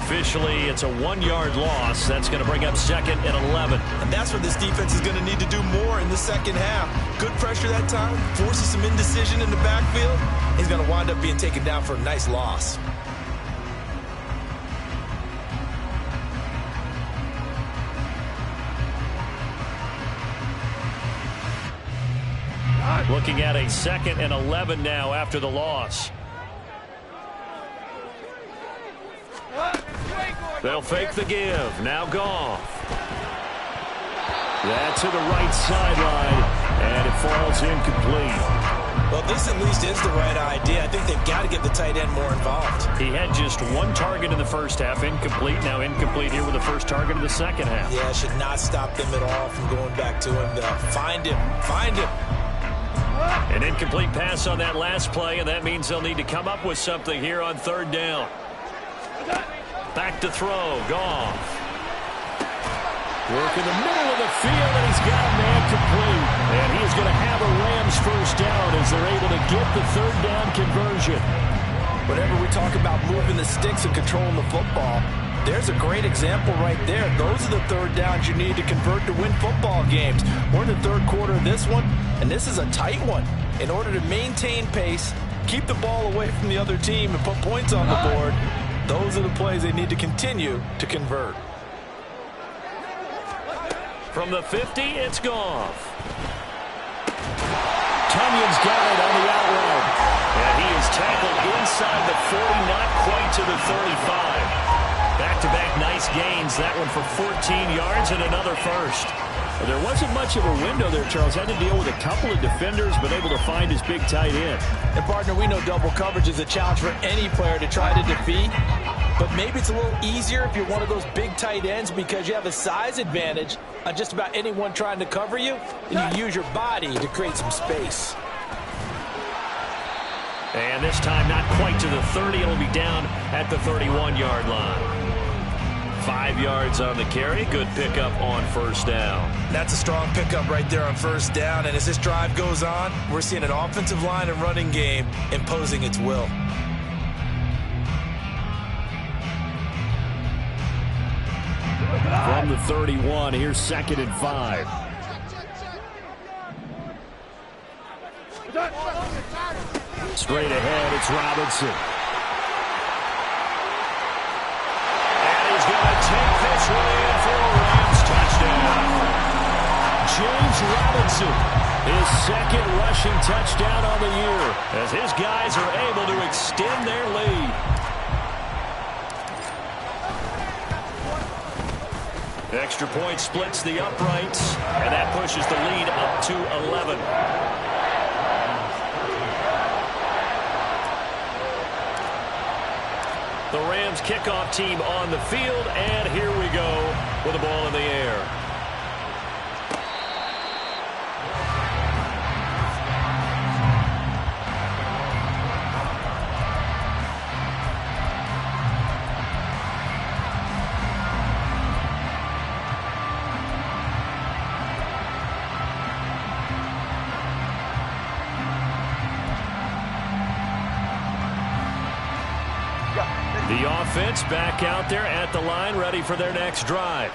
Officially, it's a 1-yard loss. That's going to bring up 2nd and 11. And that's where this defense is going to need to do more in the second half. Good pressure that time, forces some indecision in the backfield. He's going to wind up being taken down for a nice loss. Looking at a 2nd and 11 now after the loss. They'll fake the give. Now Goff. That to the right sideline, and it falls incomplete. Well, this at least is the right idea. I think they've got to get the tight end more involved. He had just 1 target in the first half, incomplete. Now incomplete here with the first target of the second half. Yeah, should not stop them at all from going back to him. Find him. Find him. An incomplete pass on that last play, and that means they'll need to come up with something here on 3rd down. Back to throw. Goff. Work in the middle of the field, and he's got a man complete. And he is going to have a Rams first down as they're able to get the 3rd down conversion. Whenever we talk about moving the sticks and controlling the football, there's a great example right there. Those are the 3rd downs you need to convert to win football games. We're in the 3rd quarter of this one, and this is a tight one. In order to maintain pace, keep the ball away from the other team, and put points on the board, those are the plays they need to continue to convert. From the 50, it's Goff. Tunyon's got it on the out route. And he is tackled inside the 40, not quite to the 35. Back-to-back nice gains. That one for 14 yards and another first. There wasn't much of a window there, Charles. Had to deal with a couple of defenders, but able to find his big tight end. And, partner, we know double coverage is a challenge for any player to try to defeat. But maybe it's a little easier if you're one of those big tight ends because you have a size advantage on just about anyone trying to cover you, and you use your body to create some space. And this time not quite to the 30. It'll be down at the 31-yard line. 5 yards on the carry. Good pickup on first down. That's a strong pickup right there on first down. And as this drive goes on, we're seeing an offensive line and running game imposing its will. From the 31, here's 2nd and 5. Straight ahead, it's Robinson. And This one in for a Rams touchdown. James Robinson, his second rushing touchdown on the year, as his guys are able to extend their lead. Extra point splits the uprights, and that pushes the lead up to 11. The Rams kickoff team on the field, and here we go with the ball in the air. The offense back out there at the line, ready for their next drive.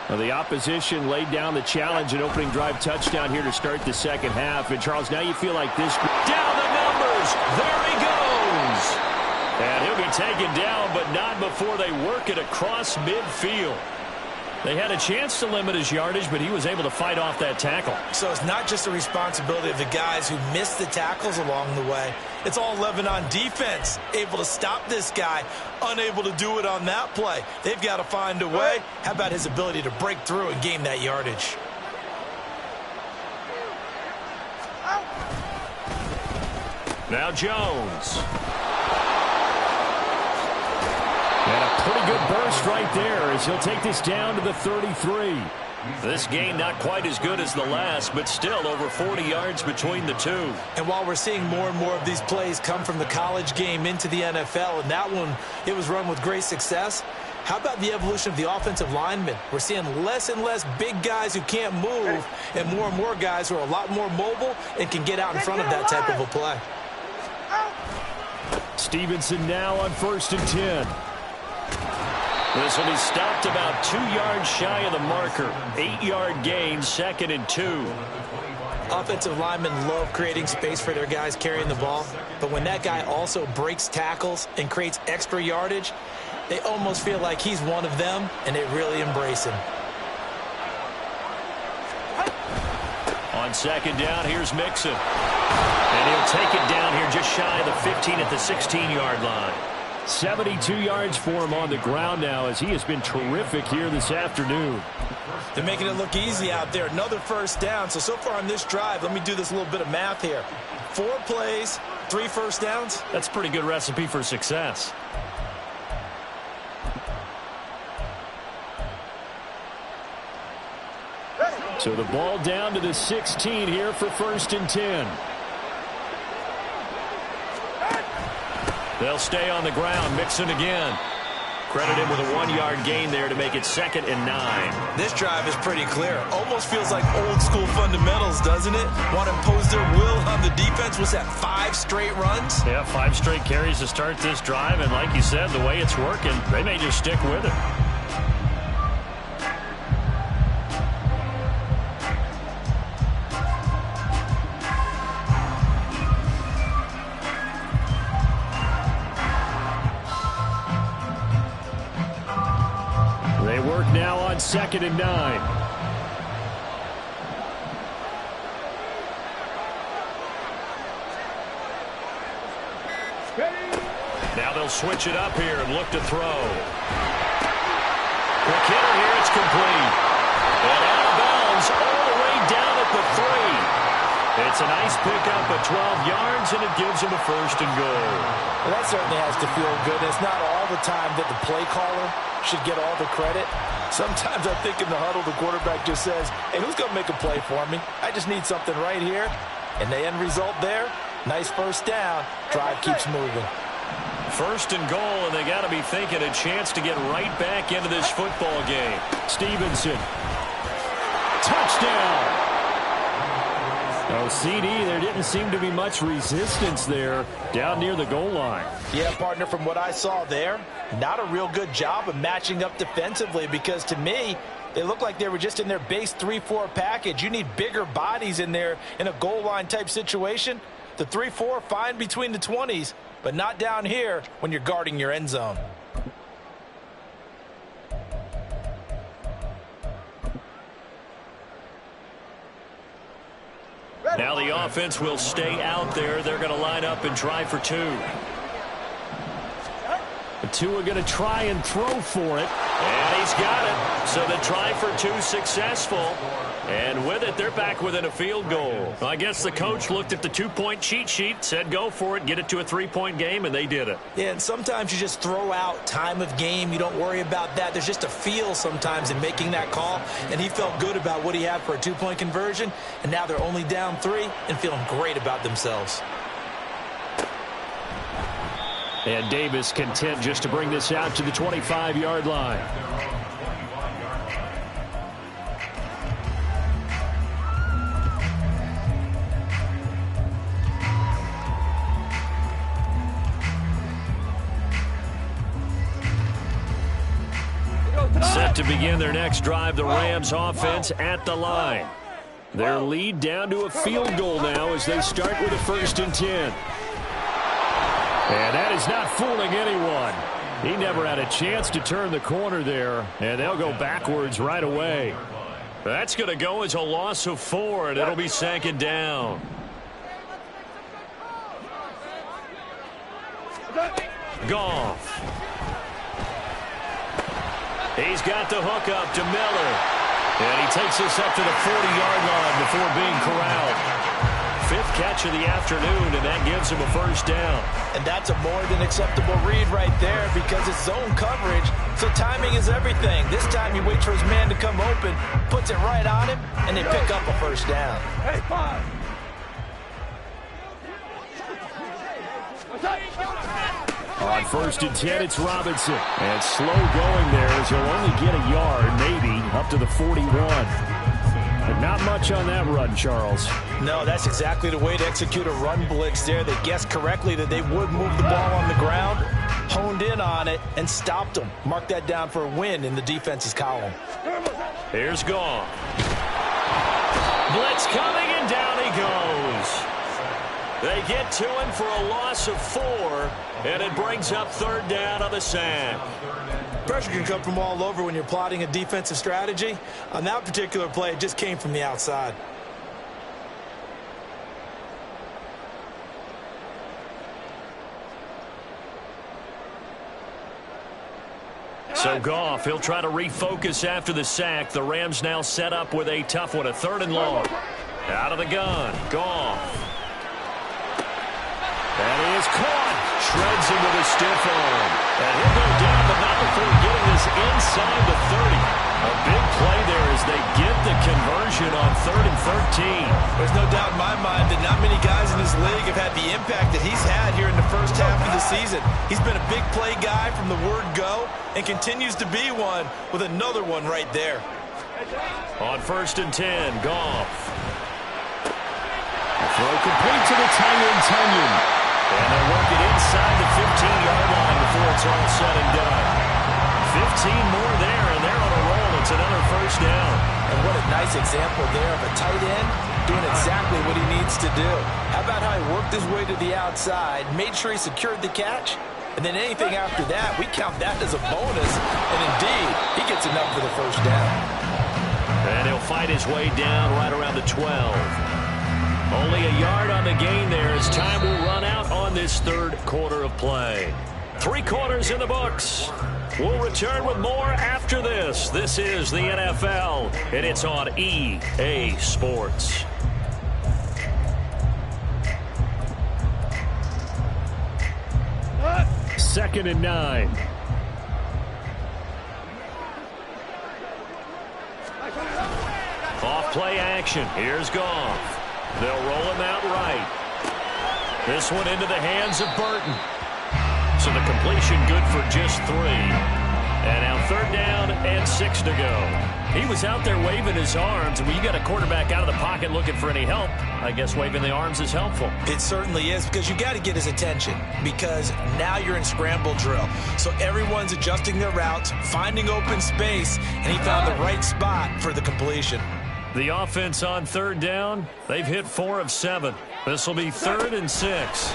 Well, the opposition laid down the challenge and opening drive touchdown here to start the second half. And, Charles, now you feel like this. Down the numbers. There he goes. And he'll be taken down, but not before they work it across midfield. They had a chance to limit his yardage, but he was able to fight off that tackle. So it's not just the responsibility of the guys who missed the tackles along the way. It's all 11 on defense, able to stop this guy, unable to do it on that play. They've got to find a way. How about his ability to break through and gain that yardage? Now Jones. And a pretty good burst right there as he'll take this down to the 33. This game not quite as good as the last, but still over 40 yards between the two. And while we're seeing more and more of these plays come from the college game into the NFL, and that one, it was run with great success, how about the evolution of the offensive linemen? We're seeing less and less big guys who can't move and more guys who are a lot more mobile and can get out in front of that type of a play. Stevenson now on 1st and 10. This will be stopped about 2 yards shy of the marker. 8-yard gain, 2nd and 2. Offensive linemen love creating space for their guys carrying the ball, but when that guy also breaks tackles and creates extra yardage, they almost feel like he's one of them, and they really embrace him. On 2nd down, here's Mixon. And he'll take it down here just shy of the 15 at the 16-yard line. 72 yards for him on the ground now as he has been terrific here this afternoon. They're making it look easy out there. Another first down. So far on this drive, let me do this little bit of math here. 4 plays, 3 first downs. That's a pretty good recipe for success. So the ball down to the 16 here for 1st and 10. They'll stay on the ground. Mixon again. Credit him with a 1-yard gain there to make it 2nd and 9. This drive is pretty clear. Almost feels like old school fundamentals, doesn't it? Want to impose their will on the defense. Was that 5 straight runs? Yeah, 5 straight carries to start this drive. And like you said, the way it's working, they may just stick with it. They work now on 2nd and 9. Now they'll switch it up here and look to throw. Quick hitter here, it's complete. And out of bounds all the way down at the 3. It's a nice pickup of 12 yards, and it gives him a 1st and goal. Well, that certainly has to feel good. It's not all the time that the play caller should get all the credit. Sometimes I think in the huddle, the quarterback just says, hey, who's going to make a play for me? I just need something right here. And the end result there, nice first down. Drive keeps moving. 1st and goal, and they got to be thinking a chance to get right back into this football game. Stevenson. Touchdown. Oh, CD, there didn't seem to be much resistance there down near the goal line. Yeah, partner, from what I saw there, not a real good job of matching up defensively because to me, they look like they were just in their base 3-4 package. You need bigger bodies in there in a goal line type situation. The 3-4, fine between the 20s, but not down here when you're guarding your end zone. Now the offense will stay out there. They're going to line up and try for two. The two are going to try and throw for it. And he's got it. So the try for two successful. And with it, they're back within a field goal. I guess the coach looked at the two-point cheat sheet, said go for it, get it to a three-point game, and they did it. Yeah, and sometimes you just throw out time of game. You don't worry about that. There's just a feel sometimes in making that call, and he felt good about what he had for a two-point conversion, and now they're only down 3 and feeling great about themselves. And Davis content just to bring this out to the 25-yard line. Set to begin their next drive, the Rams offense at the line. Their lead down to a field goal now as they start with a 1st and 10. And that is not fooling anyone. He never had a chance to turn the corner there, and they'll go backwards right away. That's going to go as a loss of 4, and it'll be 2nd down. Goff. He's got the hook up to Miller. And he takes us up to the 40-yard line before being corralled. 5th catch of the afternoon, and that gives him a 1st down. And that's a more than acceptable read right there because it's zone coverage, so timing is everything. This time he waits for his man to come open, puts it right on him, and they pick up a 1st down. Hey, 5. On 1st and 10, it's Robinson. And slow going there as he'll only get a yard, maybe, up to the 41. But not much on that run, Charles. No, that's exactly the way to execute a run blitz there. They guessed correctly that they would move the ball on the ground, honed in on it, and stopped them. Mark that down for a win in the defense's column. Here's Goff. Blitz coming, and down he goes. They get to him for a loss of 4, and it brings up 3rd down on the sack. Pressure can come from all over when you're plotting a defensive strategy. On that particular play, it just came from the outside. So Goff, he'll try to refocus after the sack. The Rams now set up with a tough one, a 3rd and long. Out of the gun, Goff. And he is caught. Shreds him with a stiff arm. And he'll go down, but not before getting this inside the 30. A big play there as they get the conversion on 3rd and 13. There's no doubt in my mind that not many guys in this league have had the impact that he's had here in the first half of the season. He's been a big play guy from the word go and continues to be one with another one right there. On 1st and 10, Goff. Throw complete to the Tunyon. And they'll work it inside the 15-yard line before it's all said and done. 15 more there, and they're on a roll. It's another 1st down. And what a nice example there of a tight end doing exactly what he needs to do. How about how he worked his way to the outside, made sure he secured the catch, and then anything after that, we count that as a bonus. And indeed, he gets enough for the 1st down. And he'll fight his way down right around the 12. Only a yard on the gain there as time will run out on this 3rd quarter of play. 3 quarters in the books. We'll return with more after this. This is the NFL, and it's on EA Sports. Second and 9. Off play action. Here's Goff. They'll roll him out right. This one into the hands of Burton. So the completion good for just 3. And now 3rd down and 6 to go. He was out there waving his arms, and when you got a quarterback out of the pocket looking for any help, I guess waving the arms is helpful. It certainly is, because you got to get his attention, because now you're in scramble drill. So everyone's adjusting their routes, finding open space, and he found the right spot for the completion. The offense on 3rd down, they've hit 4 of 7. This will be 3rd and 6.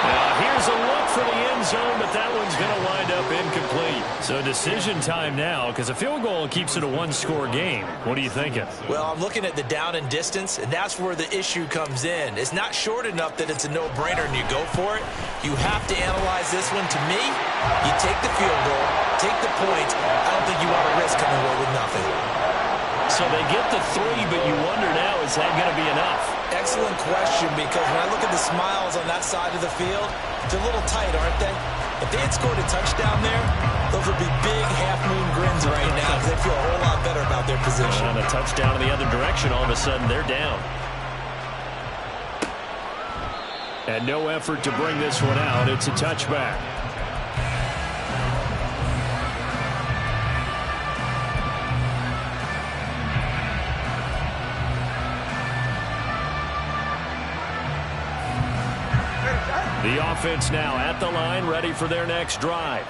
Now here's a look for the end end zone, but that one's going to wind up incomplete. So decision time now, because a field goal keeps it a one-score game. What are you thinking? Well, I'm looking at the down and distance, and that's where the issue comes in. It's not short enough that it's a no-brainer and you go for it. You have to analyze this one. To me, you take the field goal, take the points. I don't think you want to risk coming away with nothing. So they get the 3, but you wonder now, is that going to be enough? Excellent question, because when I look at the smiles on that side of the field, they're a little tight, aren't they? If they had scored a touchdown there, those would be big half-moon grins right now because they feel a whole lot better about their position. And a touchdown in the other direction, all of a sudden they're down. And no effort to bring this one out. It's a touchback. The offense now at the line, ready for their next drive.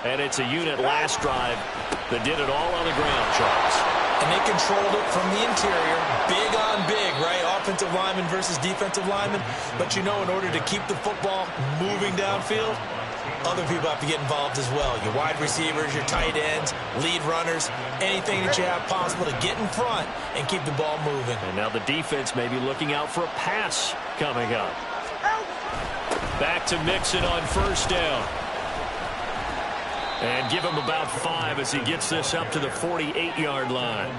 And it's a unit last drive that did it all on the ground, Charles. And they controlled it from the interior. Big on big, right? Offensive lineman versus defensive lineman. But you know, in order to keep the football moving downfield, other people have to get involved as well. Your wide receivers, your tight ends, lead runners, anything that you have possible to get in front and keep the ball moving. And now the defense may be looking out for a pass coming up. Back to Mixon on first down. And give him about 5 as he gets this up to the 48-yard line.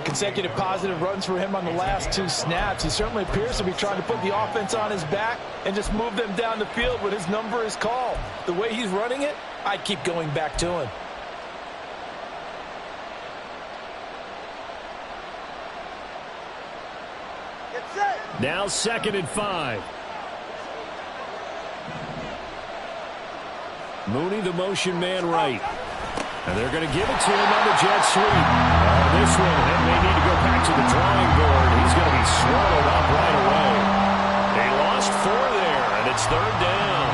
Consecutive positive runs for him on the last 2 snaps. He certainly appears to be trying to put the offense on his back and just move them down the field when his number is called. The way he's running it, I'd keep going back to him. Now 2nd and 5. Mooney, the motion man right. And they're going to give it to him on the jet sweep. This one, and they need to go back to the drawing board. He's going to be swallowed up right away. They lost 4 there, and it's 3rd down.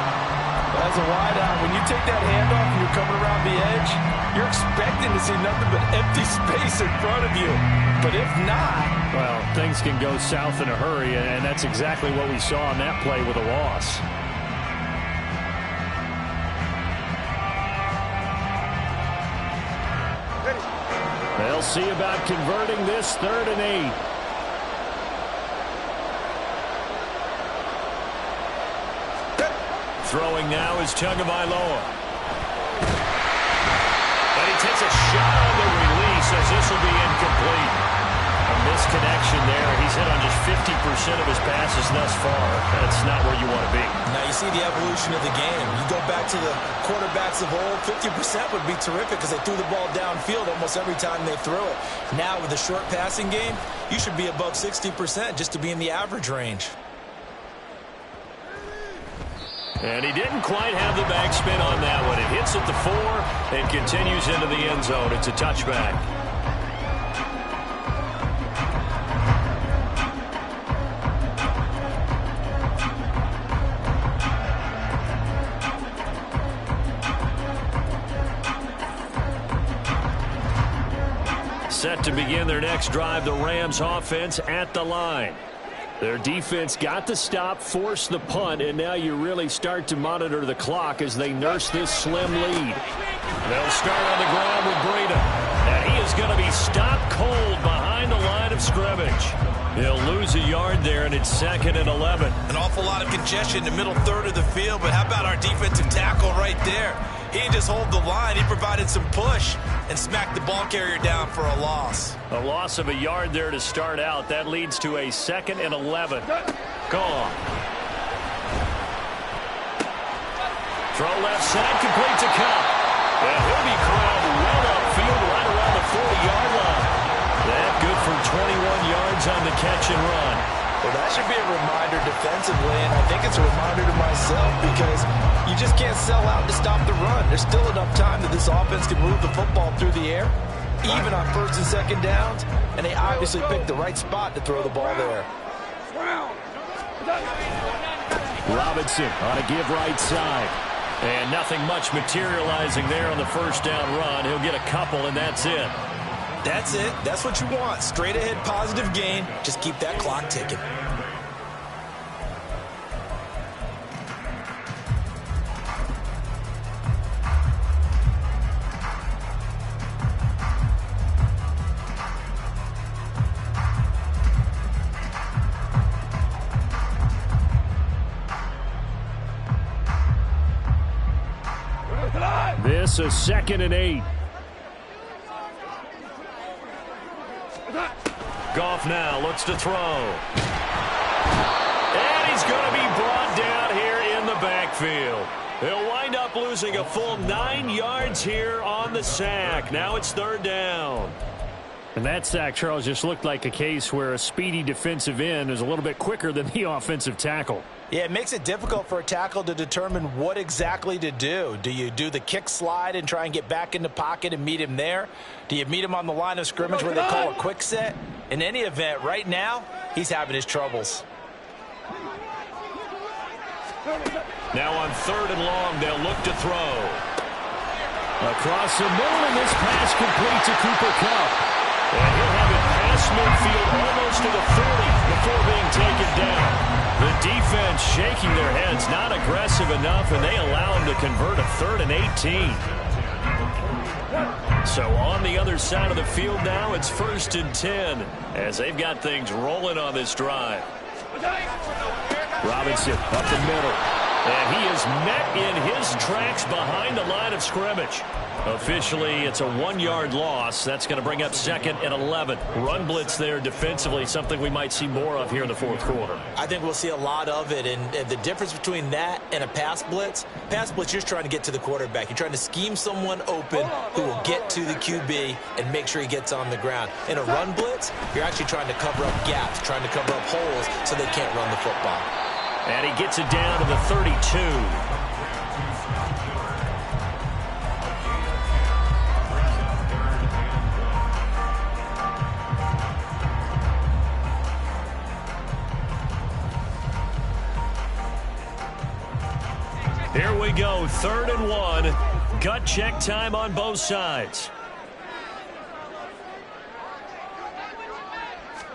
As a wideout, when you take that handoff and you're coming around the edge, you're expecting to see nothing but empty space in front of you. But if not... Well, things can go south in a hurry, and that's exactly what we saw on that play with a loss. They'll see about converting this 3rd and 8. Throwing now is Tagovailoa. And he takes a shot on the release as this will be incomplete. A misconnection there. He's hit on just 50% of his passes thus far. That's not where you want to be. Now you see the evolution of the game. You go back to the quarterbacks of old, 50% would be terrific because they threw the ball downfield almost every time they threw it. Now with the short passing game, you should be above 60% just to be in the average range. And he didn't quite have the backspin on that one. It hits at the 4 and continues into the end zone. It's a touchback. Set to begin their next drive, the Rams offense at the line. Their defense got the stop, forced the punt, and now you really start to monitor the clock as they nurse this slim lead. They'll start on the ground with Breida, and he is going to be stopped cold behind the line of scrimmage. He'll lose a yard there, and it's 2nd and 11. An awful lot of congestion in the middle third of the field, but how about our defensive tackle right there? He didn't just hold the line. He provided some push and smacked the ball carrier down for a loss. A loss of a yard there to start out. That leads to a 2nd and 11. Gone. Throw left side, complete to Cup. And he'll be corralled well upfield right around the 40-yard line. That good for 21 yards on the catch and run. Well, that should be a reminder defensively, and I think it's a reminder to myself because you just can't sell out to stop the run. There's still enough time that this offense can move the football through the air, even on 1st and 2nd downs, and they obviously picked the right spot to throw the ball there. Robinson on a give right side. And nothing much materializing there on the 1st down run. He'll get a couple, and that's it. That's it. That's what you want. Straight ahead positive gain. Just keep that clock ticking. us a 2nd and 8. Goff now looks to throw. And he's going to be brought down here in the backfield. He'll wind up losing a full 9 yards here on the sack. Now it's 3rd down. And that sack, Charles, just looked like a case where a speedy defensive end is a little bit quicker than the offensive tackle. Yeah, it makes it difficult for a tackle to determine what exactly to do. Do you do the kick slide and try and get back in the pocket and meet him there? Do you meet him on the line of scrimmage where they call a quick set? In any event, right now, he's having his troubles. Now on 3rd and long, they'll look to throw. Across the middle, and this pass complete to Cooper Kupp. And he'll have it past midfield almost to the 40 before being taken down. The defense shaking their heads, not aggressive enough, and they allow him to convert a 3rd and 18. So on the other side of the field now, it's 1st and 10 as they've got things rolling on this drive. Robinson up the middle. And he is met in his tracks behind the line of scrimmage. Officially, it's a 1-yard loss. That's going to bring up 2nd and 11. Run blitz there defensively, something we might see more of here in the 4th quarter. I think we'll see a lot of it, and the difference between that and a pass blitz, you're just trying to get to the quarterback. You're trying to scheme someone open who will get to the QB and make sure he gets on the ground. In a run blitz, you're actually trying to cover up gaps, trying to cover up holes so they can't run the football. And he gets it down to the 32. Here we go, 3rd and 1. Gut check time on both sides.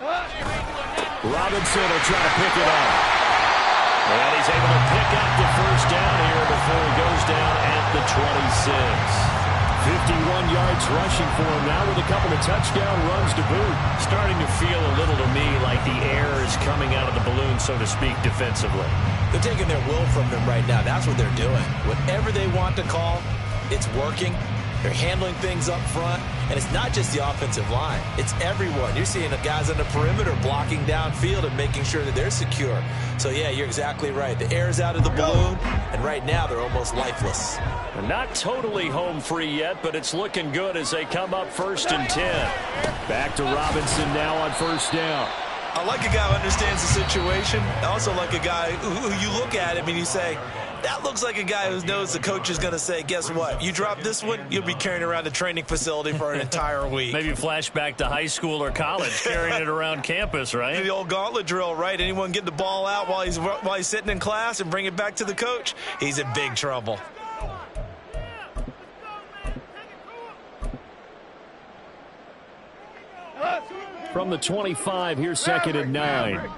Robinson will try to pick it up. And he's able to pick up the 1st down here before he goes down at the 26. 51 yards rushing for him now with a couple of touchdown runs to boot. Starting to feel a little to me like the air is coming out of the balloon, so to speak, defensively. They're taking their will from them right now. That's what they're doing. Whatever they want to call, it's working. They're handling things up front, and it's not just the offensive line. It's everyone. You're seeing the guys on the perimeter blocking downfield and making sure that they're secure. So, yeah, you're exactly right. The air's out of the balloon, and right now they're almost lifeless. Not totally home free yet, but it's looking good as they come up 1st and 10. Back to Robinson now on 1st down. I like a guy who understands the situation. I also like a guy who you look at him and you say, that looks like a guy who knows the coach is going to say, guess what? You drop this one, you'll be carrying around the training facility for an entire week. Maybe flashback to high school or college, carrying it around campus, right? The old gauntlet drill, right? Anyone get the ball out while he's sitting in class and bring it back to the coach, he's in big trouble. From the 25, here's 2nd and 9.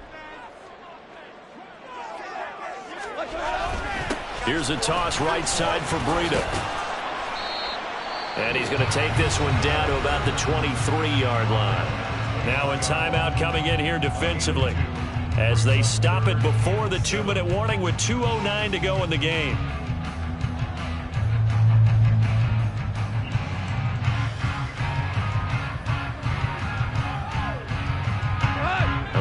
Here's a toss right side for Breida. And he's going to take this one down to about the 23-yard line. Now a timeout coming in here defensively as they stop it before the 2-minute warning with 2:09 to go in the game.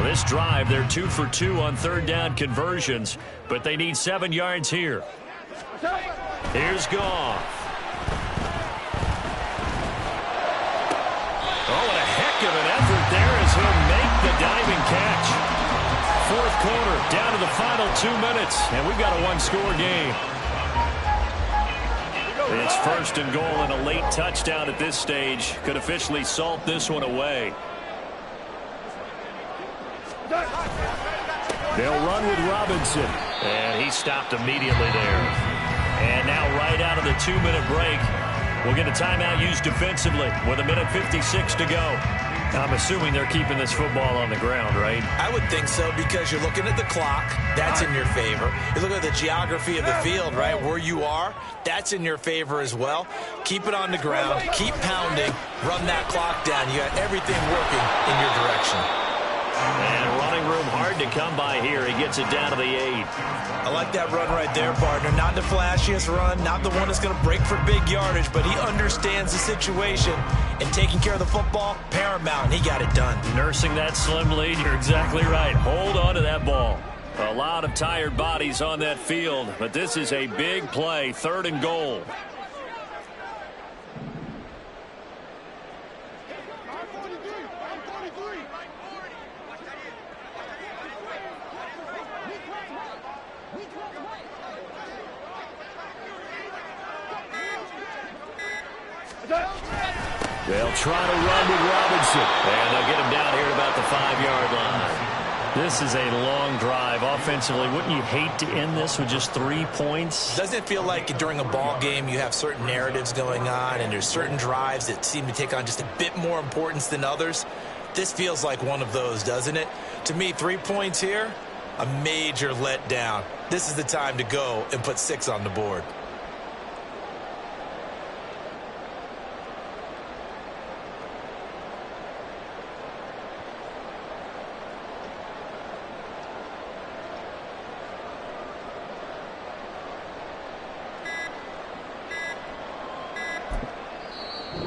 This drive, they're 2 for 2 on 3rd down conversions, but they need 7 yards here. Here's Goff. Oh, and a heck of an effort there as he'll make the diving catch. 4th quarter, down to the final 2 minutes, and we've got a 1-score game. It's 1st and goal, and a late touchdown at this stage could officially salt this one away. They'll run with Robinson. And he stopped immediately there. And now right out of the 2-minute break, we'll get a timeout used defensively with 1:56 to go. I'm assuming they're keeping this football on the ground, right? I would think so because you're looking at the clock. That's in your favor. You look at the geography of the field, right, where you are. That's in your favor as well. Keep it on the ground. Keep pounding. Run that clock down. You got everything working in your direction. And running room hard to come by here. He gets it down to the 8. I like that run right there, partner. Not the flashiest run, not the one that's going to break for big yardage, but he understands the situation, and taking care of the football, paramount. He got it done. Nursing that slim lead, you're exactly right. Hold on to that ball. A lot of tired bodies on that field, but this is a big play, 3rd and goal. They'll try to run with Robinson, and they'll get him down here at about the 5-yard line. This is a long drive offensively. Wouldn't you hate to end this with just 3 points? Doesn't it feel like during a ball game you have certain narratives going on and there's certain drives that seem to take on just a bit more importance than others? This feels like one of those, doesn't it? To me, 3 points here, a major letdown. This is the time to go and put 6 on the board.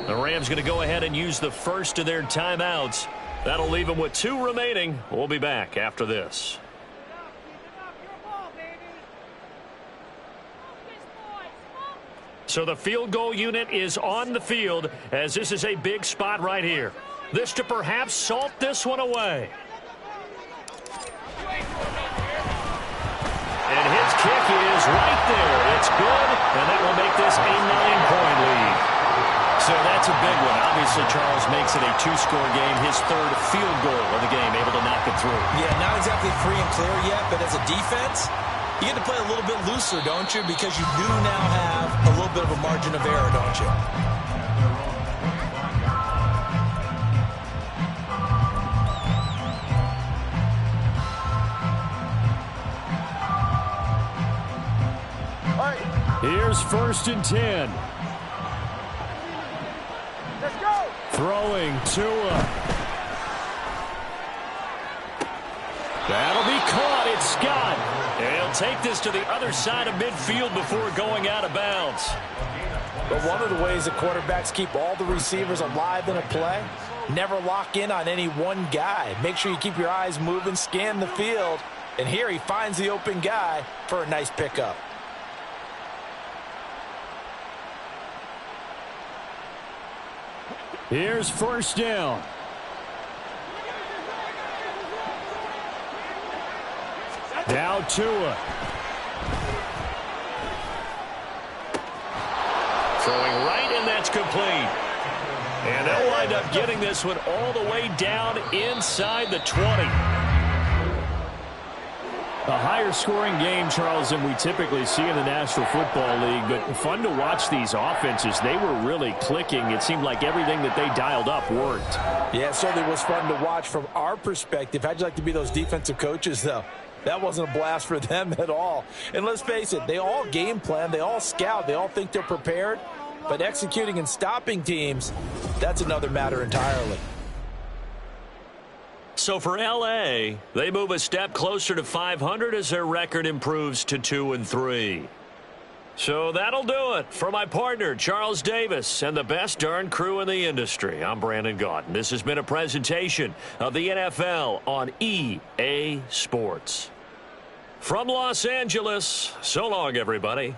The Rams going to go ahead and use the first of their timeouts. That'll leave them with 2 remaining. We'll be back after this. So the field goal unit is on the field as this is a big spot right here. This to perhaps salt this one away. And his kick is right there. It's good, and that will make this a 9-point lead. So that's a big one. Obviously, Charles makes it a 2-score game. His 3rd field goal of the game, able to knock it through. Yeah, not exactly free and clear yet, but as a defense, you get to play a little bit looser, don't you? Because you do now have a little bit of a margin of error, don't you? Here's 1st and 10. Let's go. Throwing Tua. That'll be caught. It's Scott. And he'll take this to the other side of midfield before going out of bounds. But one of the ways that quarterbacks keep all the receivers alive in a play, never lock in on any one guy. Make sure you keep your eyes moving, scan the field. And here he finds the open guy for a nice pickup. Here's 1st down. Now Tua. Throwing right, and that's complete. And they'll wind up getting this one all the way down inside the 20. A higher scoring game, Charles, than we typically see in the National Football League, but fun to watch these offenses. They were really clicking. It seemed like everything that they dialed up worked. Yeah, it certainly was fun to watch from our perspective. How'd you like to be those defensive coaches, though? That wasn't a blast for them at all. And let's face it, they all game plan, they all scout, they all think they're prepared, but executing and stopping teams, that's another matter entirely. So for L.A., they move a step closer to 500 as their record improves to 2-3. So that'll do it. For my partner, Charles Davis, and the best darn crew in the industry, I'm Brandon Gaudin. This has been a presentation of the NFL on EA Sports. From Los Angeles, so long, everybody.